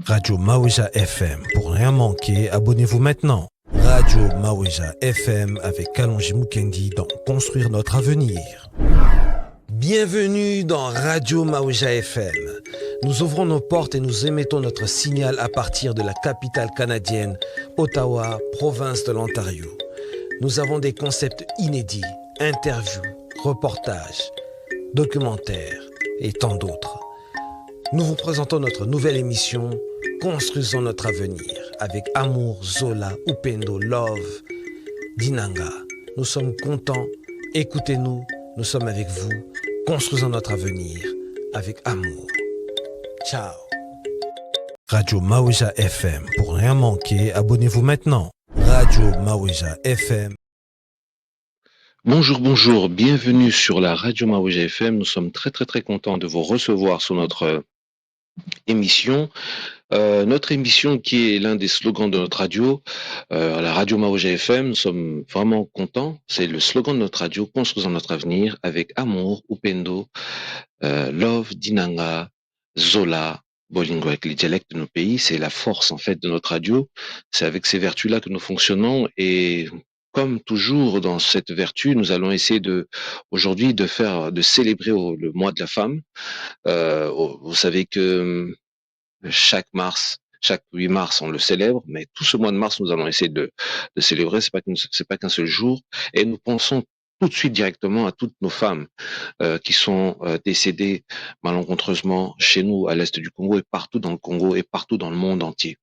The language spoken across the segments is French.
Radio Maouja FM. Pour rien manquer, abonnez-vous maintenant. Radio Maouja FM avec Kalonji Mukendi dans Construire notre avenir. Bienvenue dans Radio Maouja FM. Nous ouvrons nos portes et nous émettons notre signal à partir de la capitale canadienne, Ottawa, province de l'Ontario. Nous avons des concepts inédits, interviews, reportages, documentaires et tant d'autres. Nous vous présentons notre nouvelle émission Construisons notre avenir avec Amour, Zola, Upendo, Love, Dinanga. Nous sommes contents, écoutez-nous, nous sommes avec vous. Construisons notre avenir avec amour. Ciao. Radio Maouja FM. Pour rien manquer, abonnez-vous maintenant. Radio Maouja FM. Bonjour, bienvenue sur la Radio Maouja FM. Nous sommes très contents de vous recevoir sur notre émission. Notre émission qui est l'un des slogans de notre radio, la Radio Maouja FM, nous sommes vraiment contents. C'est le slogan de notre radio, Construisons notre avenir avec amour, upendo, love, dinanga, zola, bolingo avec les dialectes de nos pays. C'est la force en fait de notre radio. C'est avec ces vertus-là que nous fonctionnons et comme toujours dans cette vertu, nous allons essayer aujourd'hui de célébrer le mois de la femme. Vous savez que chaque 8 mars, on le célèbre, mais tout ce mois de mars, nous allons essayer de célébrer. C'est pas qu'un seul jour, et nous pensons tout de suite directement à toutes nos femmes qui sont décédées malencontreusement chez nous à l'est du Congo et partout dans le Congo et partout dans le monde entier.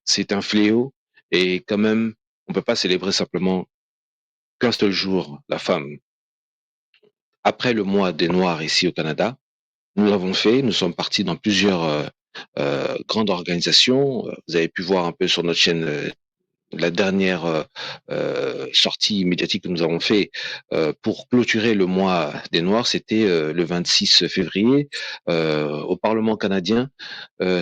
C'est un fléau, et quand même, on peut pas célébrer simplement qu'un seul jour la femme. Après le mois des Noirs ici au Canada, nous l'avons fait. Nous sommes partis dans plusieurs grandes organisations. Vous avez pu voir un peu sur notre chaîne la dernière sortie médiatique que nous avons fait pour clôturer le mois des Noirs, c'était le 26 février au Parlement canadien.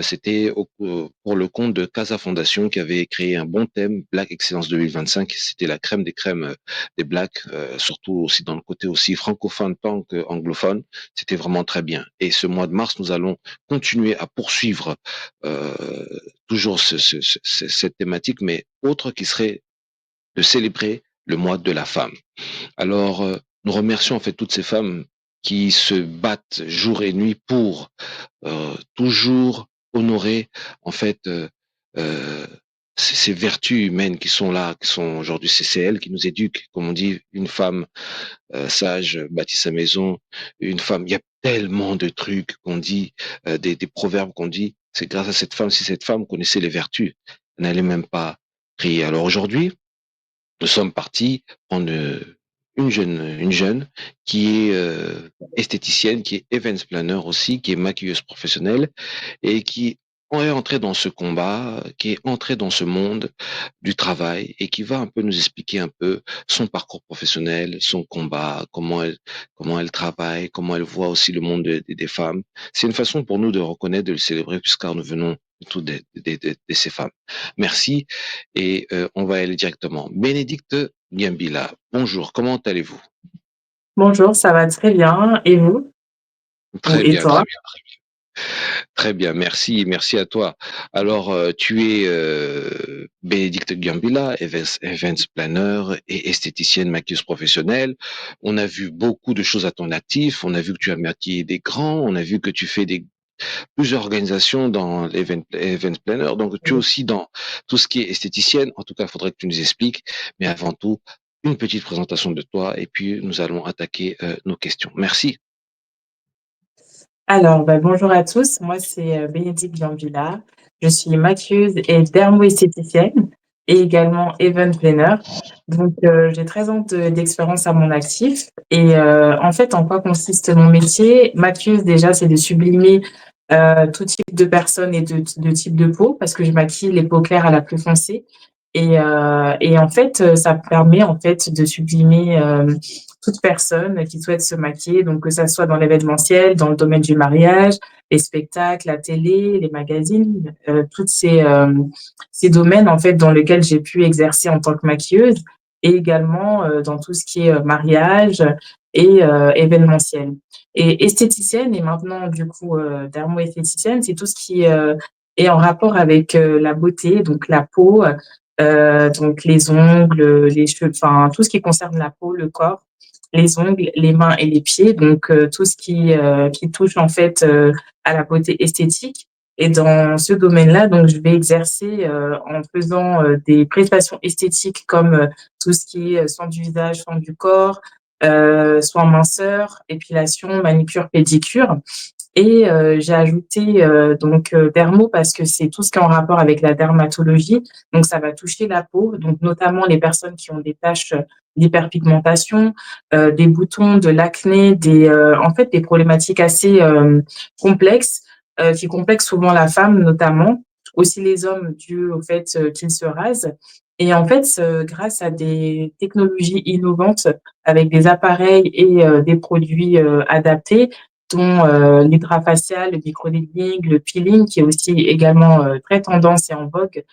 C'était pour le compte de Casa Foundation qui avait créé un bon thème, Black Excellence 2025. C'était la crème des crèmes des Blacks, surtout aussi dans le côté aussi francophone tant qu'anglophone. C'était vraiment très bien. Et ce mois de mars, nous allons continuer à poursuivre toujours cette thématique, mais autre qui serait de célébrer le mois de la femme. Alors, nous remercions en fait toutes ces femmes qui se battent jour et nuit pour toujours honorer en fait ces vertus humaines qui sont là, qui sont aujourd'hui, c'est elles qui nous éduquent. Comme on dit, une femme sage bâtit sa maison, une femme, il y a tellement de trucs qu'on dit, des proverbes qu'on dit, c'est grâce à cette femme, si cette femme connaissait les vertus, elle n'allait même pas prier. Alors aujourd'hui, nous sommes partis prendre une jeune qui est esthéticienne, qui est events planner aussi, qui est maquilleuse professionnelle et qui est entrée dans ce combat, qui est entrée dans ce monde du travail et qui va un peu nous expliquer un peu son parcours professionnel, son combat, comment elle travaille, comment elle voit aussi le monde des femmes. C'est une façon pour nous de reconnaître, de le célébrer, puisque nous venons tous de ces femmes. Merci et on va aller directement. Bénédicte Gambila, bonjour, comment allez-vous? Bonjour, ça va très bien. Et vous? Très Et bien, toi? très bien, merci à toi. Alors, tu es Bénédicte Gambila, events planner et esthéticienne maquilleuse professionnelle. On a vu beaucoup de choses à ton actif. On a vu que tu as maquillé des grands. On a vu que tu fais plusieurs organisations dans l'event planner. Donc, tu es aussi dans tout ce qui est esthéticienne. En tout cas, il faudrait que tu nous expliques. Mais avant tout, une petite présentation de toi et puis nous allons attaquer nos questions. Merci. Alors, bonjour à tous. Moi, c'est Bénédicte Gambila. Je suis maquilleuse et dermo-esthéticienne et également event planner. Donc, j'ai 13 ans d'expérience à mon actif. Et en fait, en quoi consiste mon métier? Maquilleuse, déjà, c'est de sublimer tout type de personnes et de type de peau parce que je maquille les peaux claires à la plus foncée. Et en fait, ça permet en fait de sublimer toute personne qui souhaite se maquiller, donc que ça soit dans l'événementiel, dans le domaine du mariage, les spectacles, la télé, les magazines, toutes ces domaines en fait dans lesquels j'ai pu exercer en tant que maquilleuse et également dans tout ce qui est mariage et événementiel. Et esthéticienne et maintenant du coup dermo-esthéticienne, c'est tout ce qui et en rapport avec, la beauté, donc la peau, donc les ongles, les cheveux, enfin tout ce qui concerne la peau, le corps, les ongles, les mains et les pieds, donc tout ce qui touche en fait, à la beauté esthétique. Et dans ce domaine-là, donc je vais exercer, en faisant, des prestations esthétiques comme, tout ce qui est, soins du visage, soins du corps, soins minceur, épilation, manicure, pédicure. Et j'ai ajouté, donc dermo parce que c'est tout ce qui est en rapport avec la dermatologie. Donc ça va toucher la peau, donc notamment les personnes qui ont des taches d'hyperpigmentation, des boutons, de l'acné, en fait, des problématiques assez, complexes, qui complexent souvent la femme notamment, aussi les hommes dû au fait, qu'ils se rasent. Et en fait, grâce à des technologies innovantes avec des appareils et des produits, adaptés, dont l'hydra facial, le microneedling, le peeling qui est aussi également, très tendance et en vogue.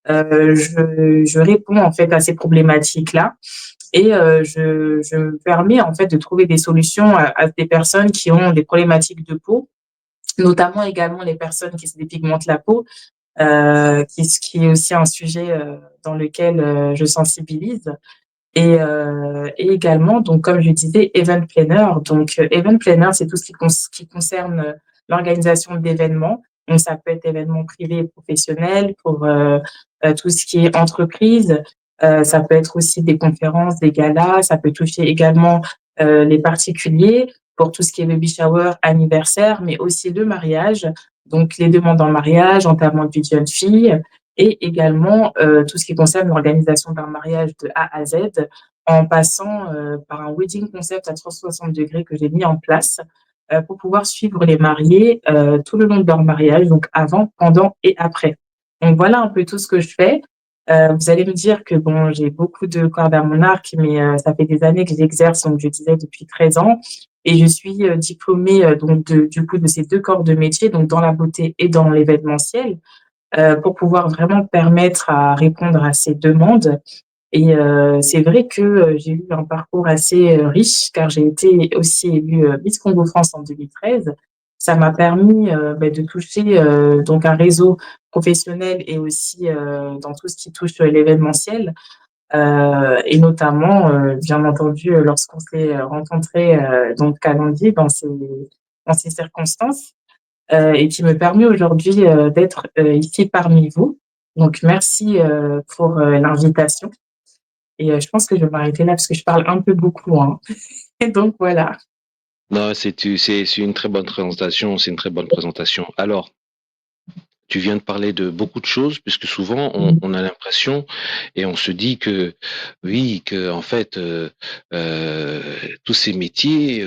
Je réponds en fait à ces problématiques-là et je me permets en fait de trouver des solutions à des personnes qui ont des problématiques de peau, notamment également les personnes qui se dépigmentent la peau, qui est aussi un sujet, dans lequel, je sensibilise. Et également, donc comme je disais, event planner. Donc, event planner, c'est tout ce qui concerne, l'organisation d'événements. Donc ça peut être événements privés et professionnels pour, tout ce qui est entreprise. Ça peut être aussi des conférences, des galas. Ça peut toucher également, les particuliers pour tout ce qui est baby shower, anniversaire, mais aussi le mariage. Donc les demandes en mariage, enterrement de vie de jeune fille et également, tout ce qui concerne l'organisation d'un mariage de A à Z, en passant, par un wedding concept à 360 degrés que j'ai mis en place, pour pouvoir suivre les mariés, tout le long de leur mariage, donc avant, pendant et après. Donc voilà un peu tout ce que je fais. Vous allez me dire que bon, j'ai beaucoup de cordes à mon arc, mais ça fait des années que j'exerce, donc je disais depuis 13 ans et je suis, diplômée, donc du coup de ces 2 corps de métier, donc dans la beauté et dans l'événementiel, pour pouvoir vraiment permettre à répondre à ces demandes. Et c'est vrai que, j'ai eu un parcours assez, riche car j'ai été aussi élue, Miss Congo France en 2013. Ça m'a permis, de toucher, donc un réseau professionnel et aussi, dans tout ce qui touche, l'événementiel, et notamment, bien entendu, lorsqu'on s'est, rencontrés, donc à Londres dans ces circonstances, et qui me permet aujourd'hui, d'être, ici parmi vous. Donc merci, pour, l'invitation et je pense que je vais m'arrêter là parce que je parle un peu beaucoup, hein. Et donc voilà. Non, c'est une très bonne présentation, c'est une très bonne présentation. Alors, tu viens de parler de beaucoup de choses, puisque souvent Mmh. on a l'impression et on se dit que oui, que en fait, tous ces métiers,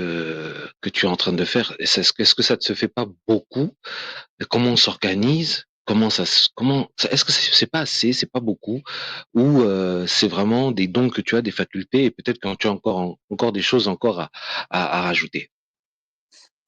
que tu es en train de faire, est-ce que ça te se fait pas beaucoup? Comment on s'organise? Est-ce que c'est pas assez, c'est pas beaucoup? Ou, c'est vraiment des dons que tu as, des facultés et peut-être que tu as encore des choses encore à rajouter?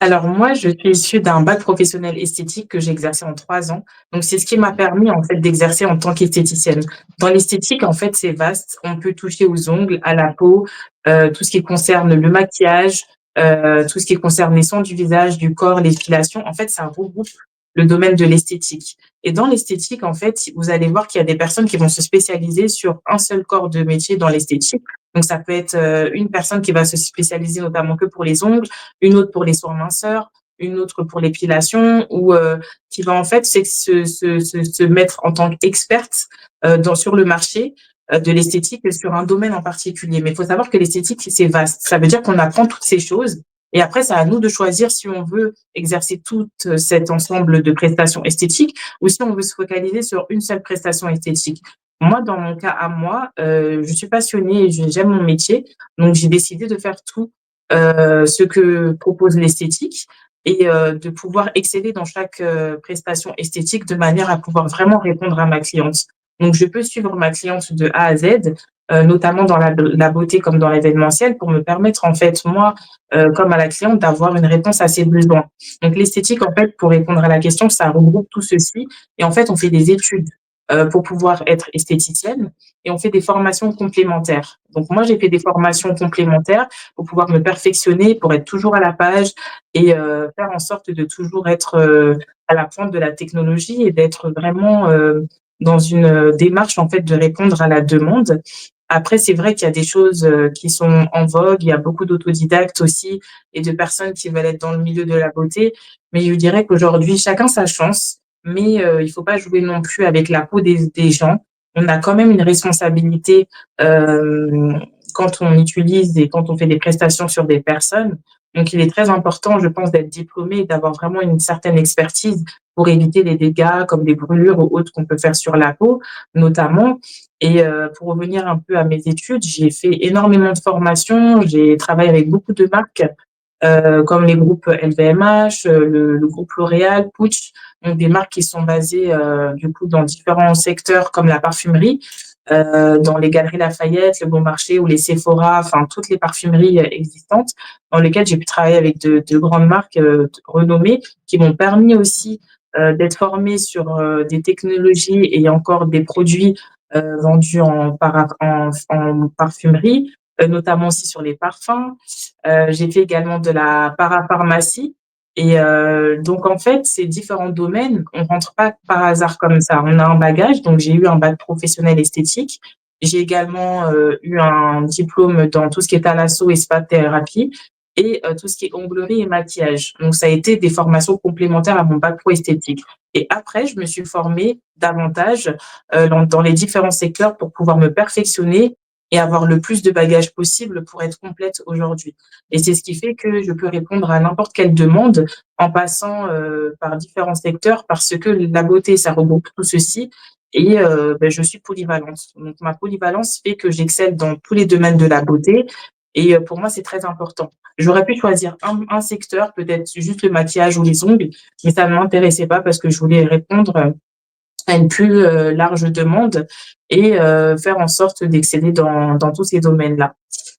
Alors moi, je suis issue d'un bac professionnel esthétique que j'ai exercé en 3 ans. Donc c'est ce qui m'a permis, en fait, d'exercer en tant qu'esthéticienne. Dans l'esthétique, en fait, c'est vaste. On peut toucher aux ongles, à la peau, tout ce qui concerne le maquillage, tout ce qui concerne les soins du visage, du corps, l'épilation. En fait, ça regroupe le domaine de l'esthétique. Et dans l'esthétique, en fait, vous allez voir qu'il y a des personnes qui vont se spécialiser sur un seul corps de métier dans l'esthétique. Donc ça peut être, une personne qui va se spécialiser notamment que pour les ongles, une autre pour les soins minceurs, une autre pour l'épilation ou qui va en fait se mettre en tant qu'experte sur le marché de l'esthétique sur un domaine en particulier. Mais il faut savoir que l'esthétique, c'est vaste. Ça veut dire qu'on apprend toutes ces choses et après, c'est à nous de choisir si on veut exercer tout cet ensemble de prestations esthétiques ou si on veut se focaliser sur une seule prestation esthétique. Moi, dans mon cas à moi, je suis passionnée et j'aime mon métier, donc j'ai décidé de faire tout ce que propose l'esthétique et de pouvoir exceller dans chaque, prestation esthétique de manière à pouvoir vraiment répondre à ma cliente. Donc je peux suivre ma cliente de A à Z, notamment dans la beauté comme dans l'événementiel pour me permettre en fait moi, comme à la cliente d'avoir une réponse à ses besoins. Donc l'esthétique en fait pour répondre à la question, ça regroupe tout ceci et en fait on fait des études, pour pouvoir être esthéticienne et on fait des formations complémentaires. Donc moi j'ai fait des formations complémentaires pour pouvoir me perfectionner, pour être toujours à la page et faire en sorte de toujours être, à la pointe de la technologie et d'être vraiment, dans une, démarche, en fait, de répondre à la demande. Après, c'est vrai qu'il y a des choses, qui sont en vogue. Il y a beaucoup d'autodidactes aussi et de personnes qui veulent être dans le milieu de la beauté. Mais je dirais qu'aujourd'hui, chacun sa chance, mais il faut pas jouer non plus avec la peau des gens. On a quand même une responsabilité, quand on utilise et quand on fait des prestations sur des personnes. Donc il est très important, je pense, d'être diplômé et d'avoir vraiment une certaine expertise pour éviter les dégâts comme des brûlures ou autres qu'on peut faire sur la peau, notamment. Et pour revenir un peu à mes études, j'ai fait énormément de formations, j'ai travaillé avec beaucoup de marques, comme les groupes LVMH, le groupe L'Oréal, Puig, donc des marques qui sont basées, du coup, dans différents secteurs comme la parfumerie, dans les Galeries Lafayette, le Bon Marché ou les Sephora, enfin toutes les parfumeries, existantes, dans lesquelles j'ai pu travailler avec de grandes marques, renommées qui m'ont permis aussi, d'être formée sur, des technologies et encore des produits, vendus en parfumerie, notamment aussi sur les parfums. J'ai fait également de la parapharmacie et donc en fait, ces différents domaines, on rentre pas par hasard comme ça. On a un bagage, donc j'ai eu un bac professionnel esthétique. J'ai également, eu un diplôme dans tout ce qui est thalasso et spa-thérapie et tout ce qui est onglerie et maquillage. Donc ça a été des formations complémentaires à mon bac pro esthétique et après je me suis formée davantage, dans les différents secteurs pour pouvoir me perfectionner et avoir le plus de bagages possible pour être complète aujourd'hui. Et c'est ce qui fait que je peux répondre à n'importe quelle demande en passant, par différents secteurs parce que la beauté, ça regroupe tout ceci et je suis polyvalente. Donc ma polyvalence fait que j'excelle dans tous les domaines de la beauté et pour moi, c'est très important. J'aurais pu choisir un secteur, peut-être juste le maquillage ou les ongles, mais ça ne m'intéressait pas parce que je voulais répondre à une plus, large demande et faire en sorte d'exceller dans tous ces domaines-là.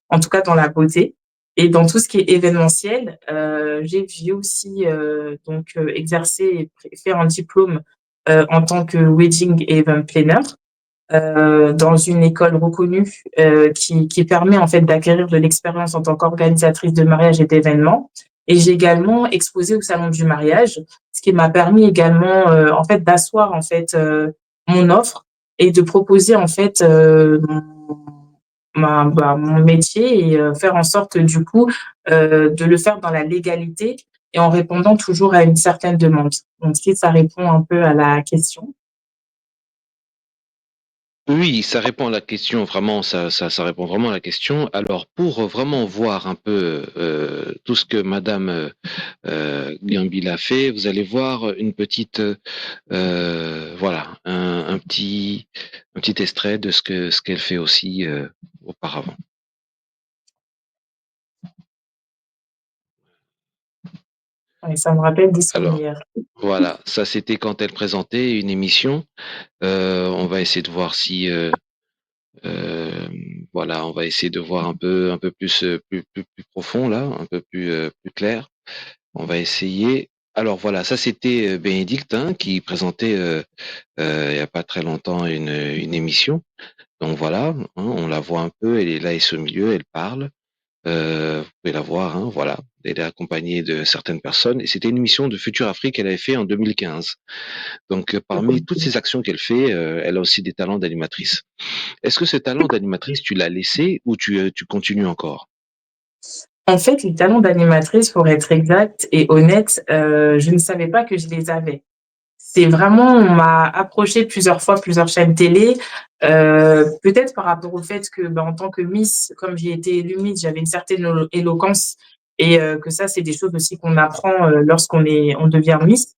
En tout cas dans la beauté et dans tout ce qui est événementiel, j'ai aussi, donc exercé et fait un diplôme, en tant que wedding et event planner, dans une école reconnue, qui permet en fait d'acquérir de l'expérience en tant qu'organisatrice de mariage et d'événements. Et j'ai également exposé au salon du mariage, ce qui m'a permis également, en fait, d'asseoir en fait, mon offre et de proposer en fait, mon métier et faire en sorte du coup, de le faire dans la légalité et en répondant toujours à une certaine demande. Donc si ça répond un peu à la question. Oui, ça répond à la question, vraiment, ça répond vraiment à la question. Alors, pour vraiment voir un peu tout ce que Madame Gambil a fait, vous allez voir une petite, voilà, un petit extrait de ce qu'elle fait aussi auparavant. Ouais, ça me rappelle des Alors, souvenirs. voilà, ça c'était quand elle présentait une émission. On va essayer de voir si Euh, voilà, on va essayer de voir un peu plus, plus profond là, un peu plus, plus clair. On va essayer. Alors voilà, ça c'était Bénédicte hein, qui présentait il y a pas très longtemps une émission. Donc voilà, hein, on la voit un peu, elle est là, elle est au milieu, elle parle. Vous pouvez la voir, hein, voilà. Elle est accompagnée de certaines personnes et c'était une émission de Future Afrique qu'elle avait fait en 2015. Donc parmi toutes ces actions qu'elle fait, elle a aussi des talents d'animatrice. Est-ce que ce talent d'animatrice, tu l'as laissé ou tu continues encore? En fait, les talents d'animatrice, pour être exacte et honnête, je ne savais pas que je les avais. C'est vraiment on m'a approché plusieurs fois, plusieurs chaînes télé, peut-être par rapport au fait que, en tant que Miss, comme j'ai été élue Miss, j'avais une certaine éloquence et que ça, c'est des choses aussi qu'on apprend, on devient Miss.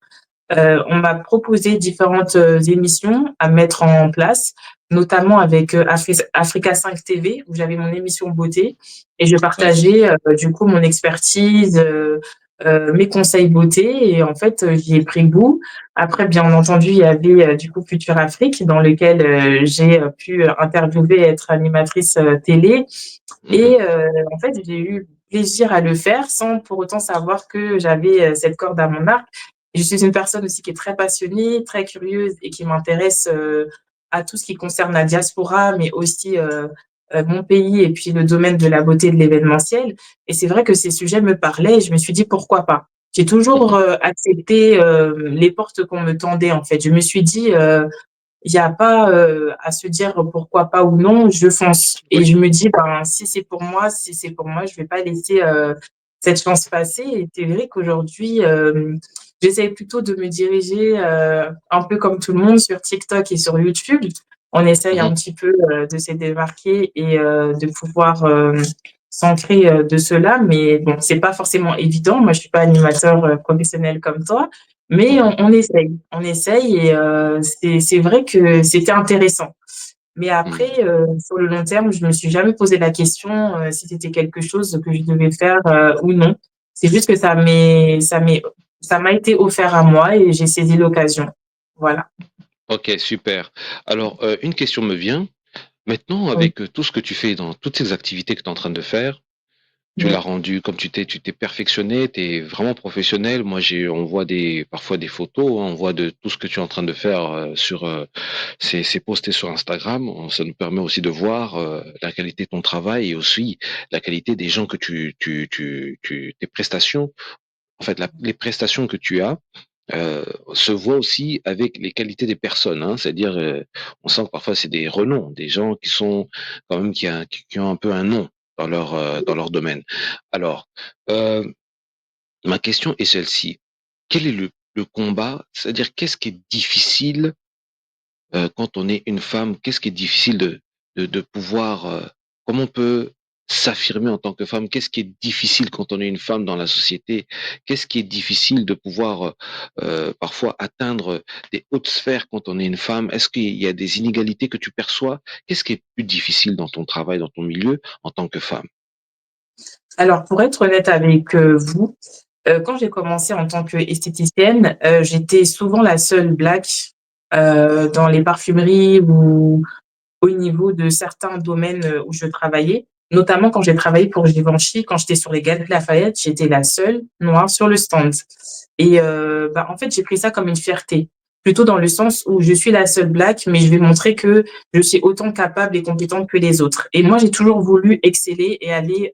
On m'a proposé différentes, émissions à mettre en place, notamment avec, Africa 5 TV où j'avais mon émission beauté et je partageais, du coup mon expertise, mes conseils beauté et en fait, j'y ai pris goût. Après bien entendu, il y avait, du coup Future Afrique dans lequel, j'ai, pu interviewer et être animatrice, télé Mmh. et en fait, j'ai eu plaisir à le faire sans pour autant savoir que j'avais, cette corde à mon arc. Je suis une personne aussi qui est très passionnée, très curieuse et qui m'intéresse, à tout ce qui concerne la diaspora, mais aussi, mon pays et puis le domaine de la beauté et de l'événementiel et c'est vrai que ces sujets me parlaient et je me suis dit: «Pourquoi pas?» j'ai toujours, Mmh. accepté, les portes qu'on me tendait, en fait. Je me suis dit, il y a pas, à se dire pourquoi pas ou non, je fonce et Oui. je me dis: «Ben, si c'est pour moi, je vais pas laisser, cette chance passer» et c'est vrai qu'aujourd'hui, j'essaye plutôt de me diriger, un peu comme tout le monde sur TikTok et sur YouTube. On essaye un Mmh. petit peu, de se démarquer et de pouvoir, s'ancrer, de cela mais bon, c'est pas forcément évident. Moi, je suis pas animateur, professionnel comme toi, mais Mmh. on essaye et c'est vrai que c'était intéressant. Mais après, Mmh. sur le long terme, je me suis jamais posé la question, si c'était quelque chose que je devais faire, ou non. C'est juste que ça m'a été offert à moi et j'ai saisi l'occasion. Voilà. OK, super. Alors, une question me vient. Maintenant, Oui, avec, tout ce que tu fais dans toutes ces activités que tu es en train de faire, tu l'as oui. rendu comme tu t'es perfectionné, tu es vraiment professionnel. Moi, on voit parfois des photos, hein, on voit de tout ce que tu es en train de faire, c'est posté sur Instagram. Ça nous permet aussi de voir, la qualité de ton travail et aussi la qualité des gens que tes prestations, en fait, les prestations que tu as, se voient aussi avec les qualités des personnes, hein. C'est-à-dire, on sent que parfois c'est des renoms, des gens qui sont quand même qui ont un peu un nom dans leur domaine. Alors, heu, ma question est celle-ci: quel est le combat? C'est-à-dire qu'est-ce qui est difficile, quand on est une femme? Qu'est-ce qui est difficile de pouvoir, comment on peut s'affirmer en tant que femme? Qu'est-ce qui est difficile quand on est une femme dans la société? Qu'est-ce qui est difficile de pouvoir, parfois atteindre des hautes sphères quand on est une femme? Est-ce qu'il y a des inégalités que tu perçois? Qu'est-ce qui est plus difficile dans ton travail, dans ton milieu, en tant que femme? Alors pour être honnête avec, vous, quand j'ai commencé en tant qu'esthéticienne, j'étais souvent la seule black, dans les parfumeries ou au niveau de certains domaines, où je travaillais, notamment quand j'ai travaillé pour Givenchy, quand j'étais sur les Galeries Lafayette, j'étais la seule noire sur le stand et bah, en fait, j'ai pris ça comme une fierté. Plutôt dans le sens où je suis la seule black, mais je vais montrer que je suis autant capable et compétente que les autres et moi, j'ai toujours voulu exceller et aller,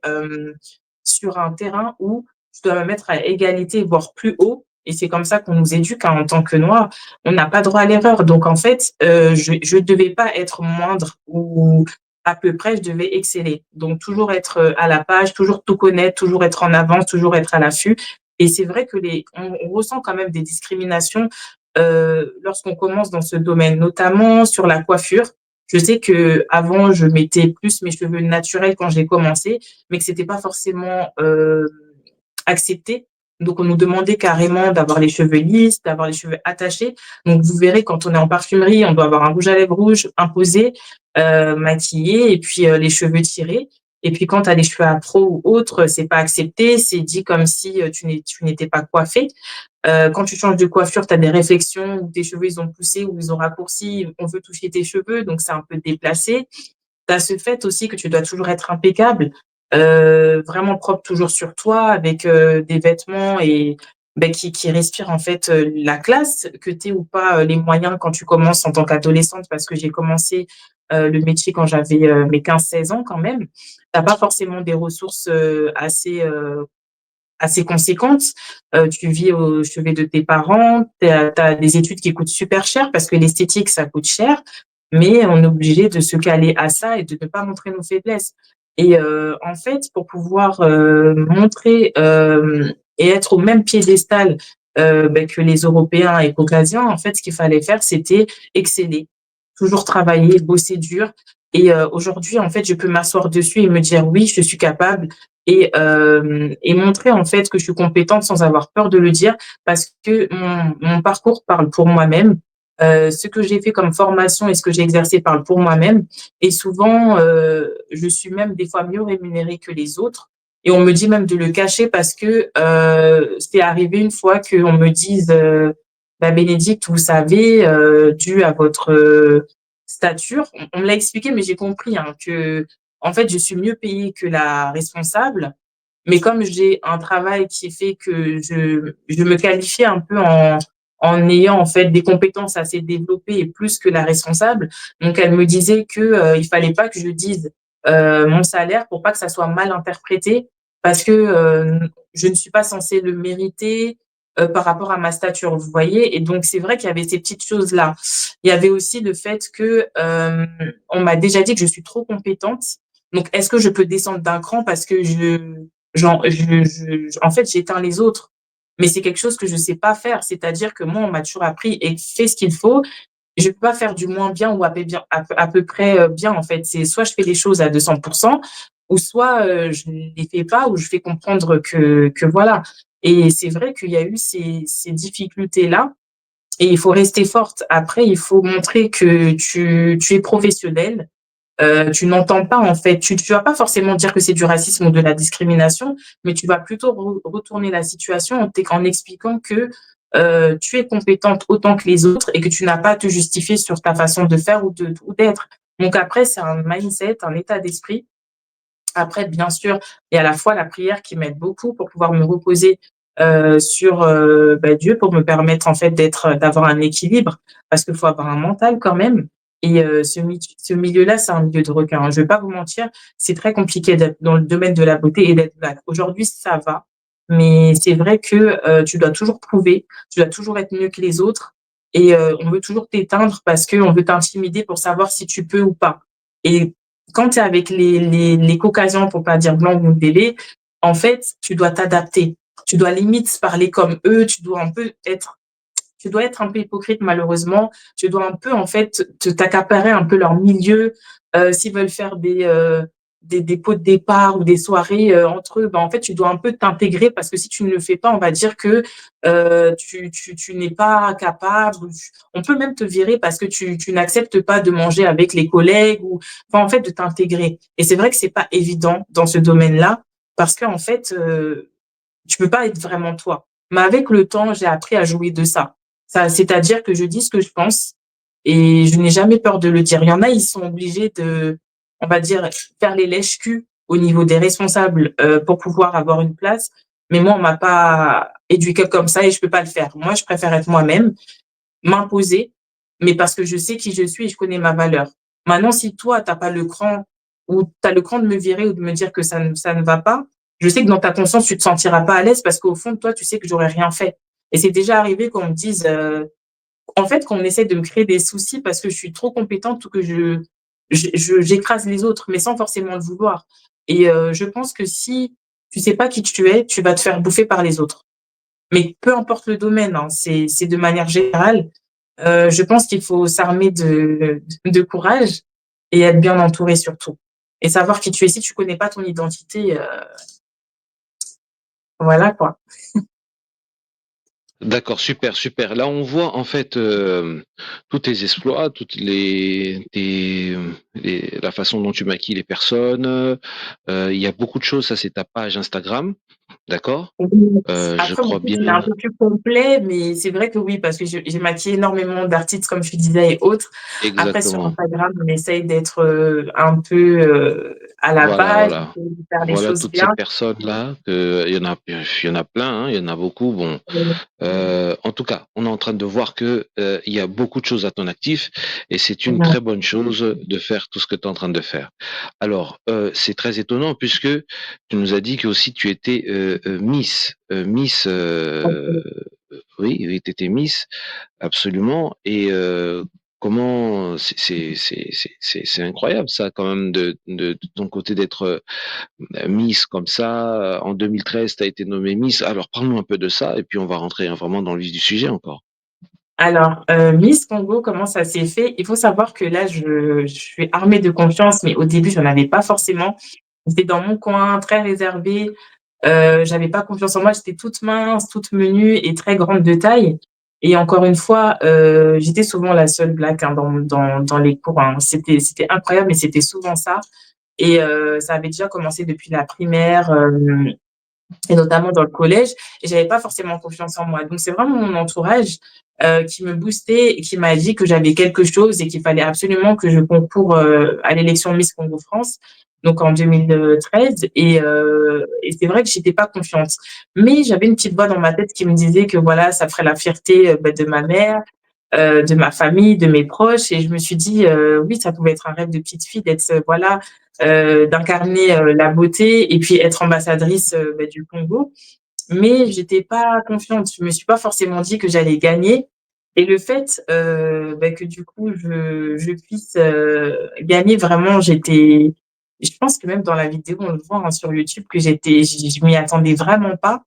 sur un terrain où je dois me mettre à égalité, voire plus haut et c'est comme ça qu'on nous éduque, hein, en tant que noir on n'a pas droit à l'erreur. Donc en fait, je devais pas être moindre ou à peu près, je devais exceller. Donc toujours être, à la page, toujours tout connaître, toujours être en avance, toujours être à l'affût et c'est vrai que les on ressent quand même des discriminations, lorsqu'on commence dans ce domaine, notamment sur la coiffure. Je sais qu'avant, je mettais plus mes cheveux naturels quand j'ai commencé, mais que c'était pas forcément, accepté. Donc on nous demandait carrément d'avoir les cheveux lisses, d'avoir les cheveux attachés. Donc vous verrez quand on est en parfumerie, on doit avoir un rouge à lèvres rouge imposé, maquillé et puis, les cheveux tirés. Et puis quand tu as les cheveux afro ou autres, c'est pas accepté, c'est dit comme si, tu n'étais pas coiffé. Quand tu changes de coiffure, tu as des réflexions où tes cheveux, ils ont poussé ou ils ont raccourci, on veut toucher tes cheveux, donc c'est un peu déplacé. Tu as ce fait aussi que tu dois toujours être impeccable, vraiment propre toujours sur toi avec, des vêtements et beh, qui respirent en fait, la classe, que tu aies ou pas, les moyens quand tu commences en tant qu'adolescente parce que j'ai commencé, le métier quand j'avais, mes 15-16 ans quand même. Tu as pas forcément des ressources, assez conséquentes. Tu vis au chevet de tes parents, tu as des études qui coûtent super cher parce que l'esthétique, ça coûte cher, mais on est obligé de se caler à ça et de ne pas montrer nos faiblesses et en fait, pour pouvoir, montrer, et être au même piédestal, beh, que les Européens et caucasiens, en fait, ce qu'il fallait faire, c'était exceller, toujours travailler, bosser dur et aujourd'hui, en fait, je peux m'asseoir dessus et me dire: «Oui, je suis capable» et montrer en fait que je suis compétente sans avoir peur de le dire parce que mon parcours parle pour moi-même. Ce que j'ai fait comme formation et ce que j'ai exercé parle pour moi-même et souvent, je suis même des fois mieux rémunérée que les autres et on me dit même de le cacher parce que, c'est arrivé une fois qu'on me dise, «Bah, Bénédicte, vous savez, dû à votre, stature», on me l'a expliqué mais j'ai compris, hein, qu'en fait, je suis mieux payée que la responsable, mais comme j'ai un travail qui fait que je me qualifiais un peu en ayant en fait des compétences assez développées et plus que la responsable, donc elle me disait que, il fallait pas que je dise, mon salaire pour pas que ça soit mal interprété parce que je ne suis pas censée le mériter par rapport à ma stature, vous voyez. Et donc c'est vrai qu'il y avait ces petites choses là. Il y avait aussi le fait que on m'a déjà dit que je suis trop compétente. Donc est-ce que je peux descendre d'un cran parce que en fait j'éteins les autres. Mais c'est quelque chose que je sais pas faire. C'est-à-dire que moi on m'a toujours appris et fais ce qu'il faut. Je peux pas faire du moins bien ou à peu près bien en fait. C'est soit je fais les choses à 200% ou soit je les fais pas ou je fais comprendre que voilà. Et c'est vrai qu'il y a eu ces difficultés-là et il faut rester forte. Après, il faut montrer que tu es professionnelle. Tu n'entends pas en fait, tu vas pas forcément dire que c'est du racisme ou de la discrimination, mais tu vas plutôt retourner la situation en expliquant que tu es compétente autant que les autres et que tu n'as pas à te justifier sur ta façon de faire ou d'être. Donc après, c'est un mindset, un état d'esprit. Après, bien sûr, il y a à la fois la prière qui m'aide beaucoup pour pouvoir me reposer sur Dieu, pour me permettre en fait d'avoir un équilibre, parce qu'il faut avoir un mental quand même. Et ce milieu-là, c'est un milieu de requins, hein. Je vais pas vous mentir, c'est très compliqué d'être dans le domaine de la beauté et d'être black. Aujourd'hui, ça va, mais c'est vrai que tu dois toujours prouver, tu dois toujours être mieux que les autres, et on veut toujours t'éteindre parce qu'on veut t'intimider pour savoir si tu peux ou pas. Et quand tu es avec les caucasiens, pour pas dire blanc ou modélé, en fait, tu dois t'adapter. Tu dois limite parler comme eux, tu dois être un peu hypocrite malheureusement. Tu dois un peu en fait t'accaparer un peu leur milieu. S'ils veulent faire des pots de départ ou des soirées entre eux, ben en fait tu dois un peu t'intégrer parce que si tu ne le fais pas, on va dire que tu n'es pas capable. On peut même te virer parce que tu n'acceptes pas de manger avec les collègues ou enfin en fait de t'intégrer. Et c'est vrai que c'est pas évident dans ce domaine-là parce qu'en fait tu peux pas être vraiment toi. Mais avec le temps, j'ai appris à jouer de ça. C'est-à-dire que je dis ce que je pense et je n'ai jamais peur de le dire. Il y en a, ils sont obligés de, on va dire, faire les lèches-culs au niveau des responsables pour pouvoir avoir une place. Mais moi, on m'a pas éduqué comme ça et je peux pas le faire. Moi, je préfère être moi-même, m'imposer, mais parce que je sais qui je suis et je connais ma valeur. Maintenant, si toi, t'as pas le cran ou tu as le cran de me virer ou de me dire que ça ne va pas, je sais que dans ta conscience, tu te sentiras pas à l'aise parce qu'au fond de toi, tu sais que j'aurais rien fait. Et c'est déjà arrivé qu'on me dise, en fait, qu'on essaie de me créer des soucis parce que je suis trop compétente ou que j'écrase les autres, mais sans forcément le vouloir. Et je pense que si tu sais pas qui tu es, tu vas te faire bouffer par les autres. Mais peu importe le domaine, hein, c'est de manière générale. Je pense qu'il faut s'armer de courage et être bien entouré surtout. Et savoir qui tu es. Si tu connais pas ton identité, voilà quoi. D'accord, super, super. Là, on voit en fait tous tes exploits, la façon dont tu maquilles les personnes. Il y a beaucoup de choses. Ça, c'est ta page Instagram, d'accord? Oui. Je Après, mon crois site, il est un bien. peu plus complet, mais c'est vrai que oui, parce que j'ai maquillé énormément d'artistes, comme je disais, et autres. Après, sur Exactement. Instagram, on essaye d'être un peu à la Voilà, base, voilà. de faire les Voilà choses toutes ces bien. personnes-là. Il y en a plein, hein, il y en a beaucoup. Bon, en tout cas, on est en train de voir que il y a beaucoup de choses à ton actif et c'est une très bonne chose de faire tout ce que tu es en train de faire. Alors, c'est très étonnant puisque tu nous as dit que aussi tu étais Miss, oui, oui, tu étais Miss, absolument. Et comment, c'est incroyable ça quand même de ton côté d'être Miss comme ça. En 2013, tu as été nommée Miss. Alors, parle-nous un peu de ça et puis on va rentrer vraiment dans le vif du sujet encore. Alors, Miss Congo, comment ça s'est fait? Il faut savoir que là, je suis armée de confiance, mais au début, j'en avais pas forcément. J'étais dans mon coin, très réservée. J'avais pas confiance en moi. J'étais toute mince, toute menue et très grande de taille. Et encore une fois, j'étais souvent la seule black hein, dans les cours, hein. C'était incroyable, mais c'était souvent ça. Et ça avait déjà commencé depuis la primaire. Et notamment dans le collège, et j'avais pas forcément confiance en moi. Donc c'est vraiment mon entourage qui me boostait et qui m'a dit que j'avais quelque chose et qu'il fallait absolument que je concours à l'élection Miss Congo France, donc en 2013. Et c'est vrai que j'étais pas confiante, mais j'avais une petite voix dans ma tête qui me disait que voilà, ça ferait la fierté de ma mère, de ma famille, de mes proches. Et je me suis dit oui, ça pouvait être un rêve de petite fille d'être voilà d'incarner la beauté et puis être ambassadrice du Congo. Mais j'étais pas confiante. Je me suis pas forcément dit que j'allais gagner. Et le fait que du coup je puisse gagner, vraiment, je pense que même dans la vidéo, on le voit hein, sur YouTube, que je m'y attendais vraiment pas.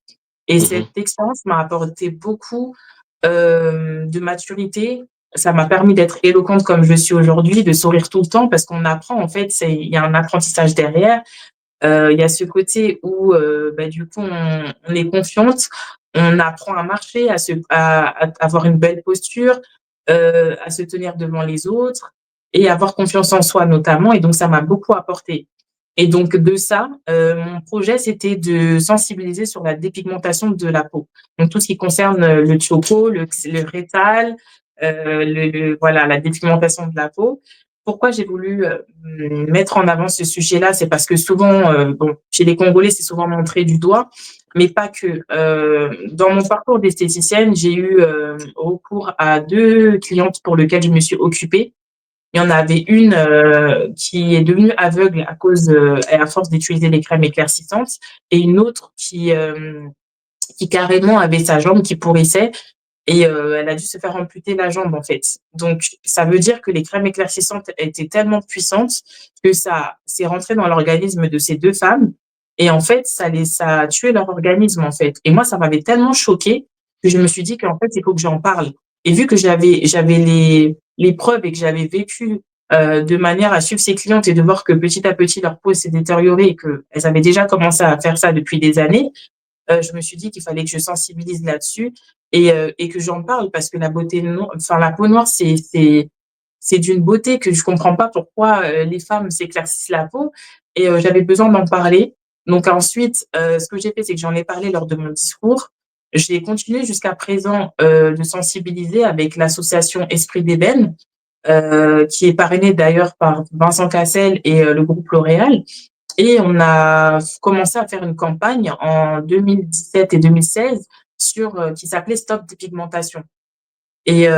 Et Mhm. cette expérience m'a apporté beaucoup de maturité. Ça m'a permis d'être éloquente comme je suis aujourd'hui, de sourire tout le temps parce qu'on apprend en fait, il y a un apprentissage derrière. Il y a ce côté où du coup on est confiante, on apprend à marcher, à avoir une belle posture, à se tenir devant les autres et avoir confiance en soi notamment. Et donc ça m'a beaucoup apporté. Et donc de ça, mon projet, c'était de sensibiliser sur la dépigmentation de la peau. Donc tout ce qui concerne le choco, le rétal, voilà, la dépigmentation de la peau. Pourquoi j'ai voulu mettre en avant ce sujet-là, c'est parce que souvent, bon, chez les Congolais, c'est souvent montré du doigt, mais pas que. Dans mon parcours d'esthéticienne, j'ai eu recours à 2 clientes pour lesquelles je me suis occupée. Il y en avait une qui est devenue aveugle à force d'utiliser les crèmes éclaircissantes, et une autre qui carrément avait sa jambe qui pourrissait et elle a dû se faire amputer la jambe, en fait. Donc ça veut dire que les crèmes éclaircissantes étaient tellement puissantes que ça s'est rentré dans l'organisme de ces 2 femmes et en fait, ça a tué leur organisme, en fait. Et moi, ça m'avait tellement choquée que je me suis dit qu'en fait, il faut que j'en parle. Et vu que j'avais les preuves et que j'avais vécu de manière à suivre ces clientes et de voir que petit à petit, leur peau s'est détériorée et qu'elles avaient déjà commencé à faire ça depuis des années, je me suis dit qu'il fallait que je sensibilise là-dessus et que j'en parle parce que la peau noire, c'est d'une beauté que je comprends pas pourquoi les femmes s'éclaircissent la peau et j'avais besoin d'en parler. Donc ensuite, ce que j'ai fait, c'est que j'en ai parlé lors de mon discours. J'ai continué jusqu'à présent de sensibiliser avec l'association Esprit d'Ébène, qui est parrainée d'ailleurs par Vincent Cassel et le groupe L'Oréal. Et on a commencé à faire une campagne en 2017 et 2016 qui s'appelait Stop dépigmentation. Et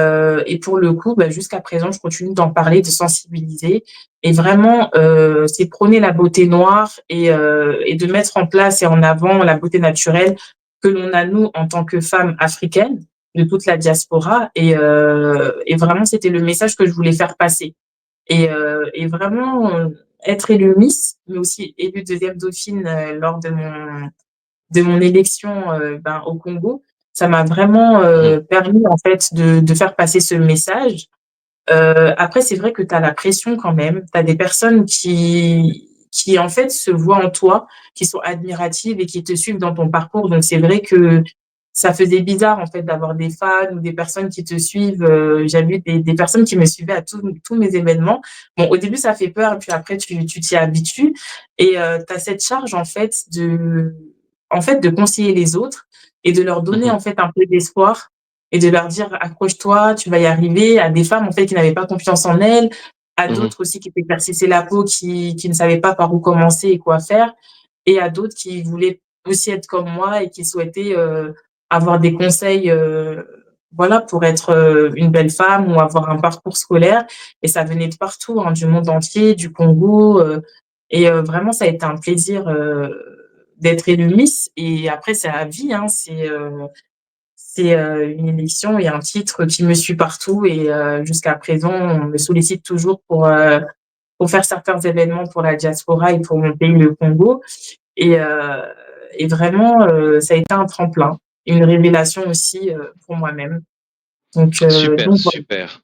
pour le coup, jusqu'à présent, je continue d'en parler, de sensibiliser. Et vraiment, c'est prôner la beauté noire et de mettre en place et en avant la beauté naturelle que l'on a, nous, en tant que femmes africaines, de toute la diaspora. Et vraiment, c'était le message que je voulais faire passer. Et vraiment, être élue Miss, mais aussi élue deuxième dauphine lors de mon élection au Congo, ça m'a vraiment Mhm. permis en fait de faire passer ce message. Après, c'est vrai que tu as la pression quand même. Tu as des personnes qui en fait se voient en toi, qui sont admiratives et qui te suivent dans ton parcours. Donc c'est vrai que ça faisait bizarre en fait d'avoir des fans ou des personnes qui te suivent. J'ai vu des personnes qui me suivaient à tous mes événements. Bon, au début ça fait peur, puis après tu t'y habitues et tu as cette charge en fait de conseiller les autres et de leur donner Mhm. en fait un peu d'espoir et de leur dire accroche-toi, tu vas y arriver, à des femmes en fait qui n'avaient pas confiance en elles, à Mhm. d'autres aussi qui s'éclaircissaient la peau, qui ne savaient pas par où commencer et quoi faire, et à d'autres qui voulaient aussi être comme moi et qui souhaitaient avoir des conseils voilà, pour être une belle femme ou avoir un parcours scolaire. Et ça venait de partout, hein, du monde entier, du Congo. Et vraiment, ça a été un plaisir d'être élue Miss. Et après, c'est à vie, hein, c'est une émission et un titre qui me suit partout et jusqu'à présent, on me sollicite toujours pour faire certains événements pour la diaspora et pour mon pays, le Congo. Et, heu et vraiment, ça a été un tremplin, une révélation aussi, pour moi-même. Super, Donc voilà. super.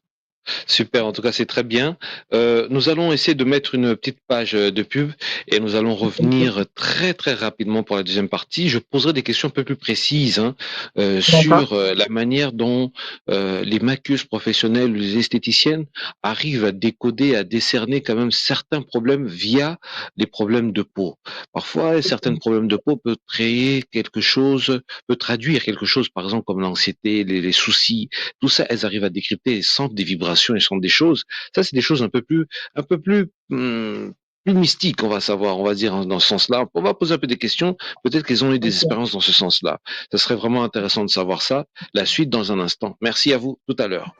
Super, en tout cas, c'est très bien. Nous allons essayer de mettre une petite page de pub et nous allons revenir très très rapidement pour la deuxième partie. Je poserai des questions un peu plus précises hein, D'accord. sur la manière dont les maquilleuses professionnelles ou les esthéticiennes arrivent à décoder, à décerner quand même certains problèmes via les problèmes de peau. Parfois, certains problèmes de peau peuvent créer quelque chose, peut traduire quelque chose, par exemple comme l'anxiété, les soucis, tout ça, elles arrivent à décrypter et sentent des vibrations, elles sentent des choses. Ça, c'est des choses un peu plus mystiques, on va savoir, on va dire dans ce sens-là. On va poser un peu des questions. Peut-être qu'elles ont eu des OK. expériences dans ce sens-là. Ça serait vraiment intéressant de savoir ça. La suite dans un instant. Merci à vous. Tout à l'heure.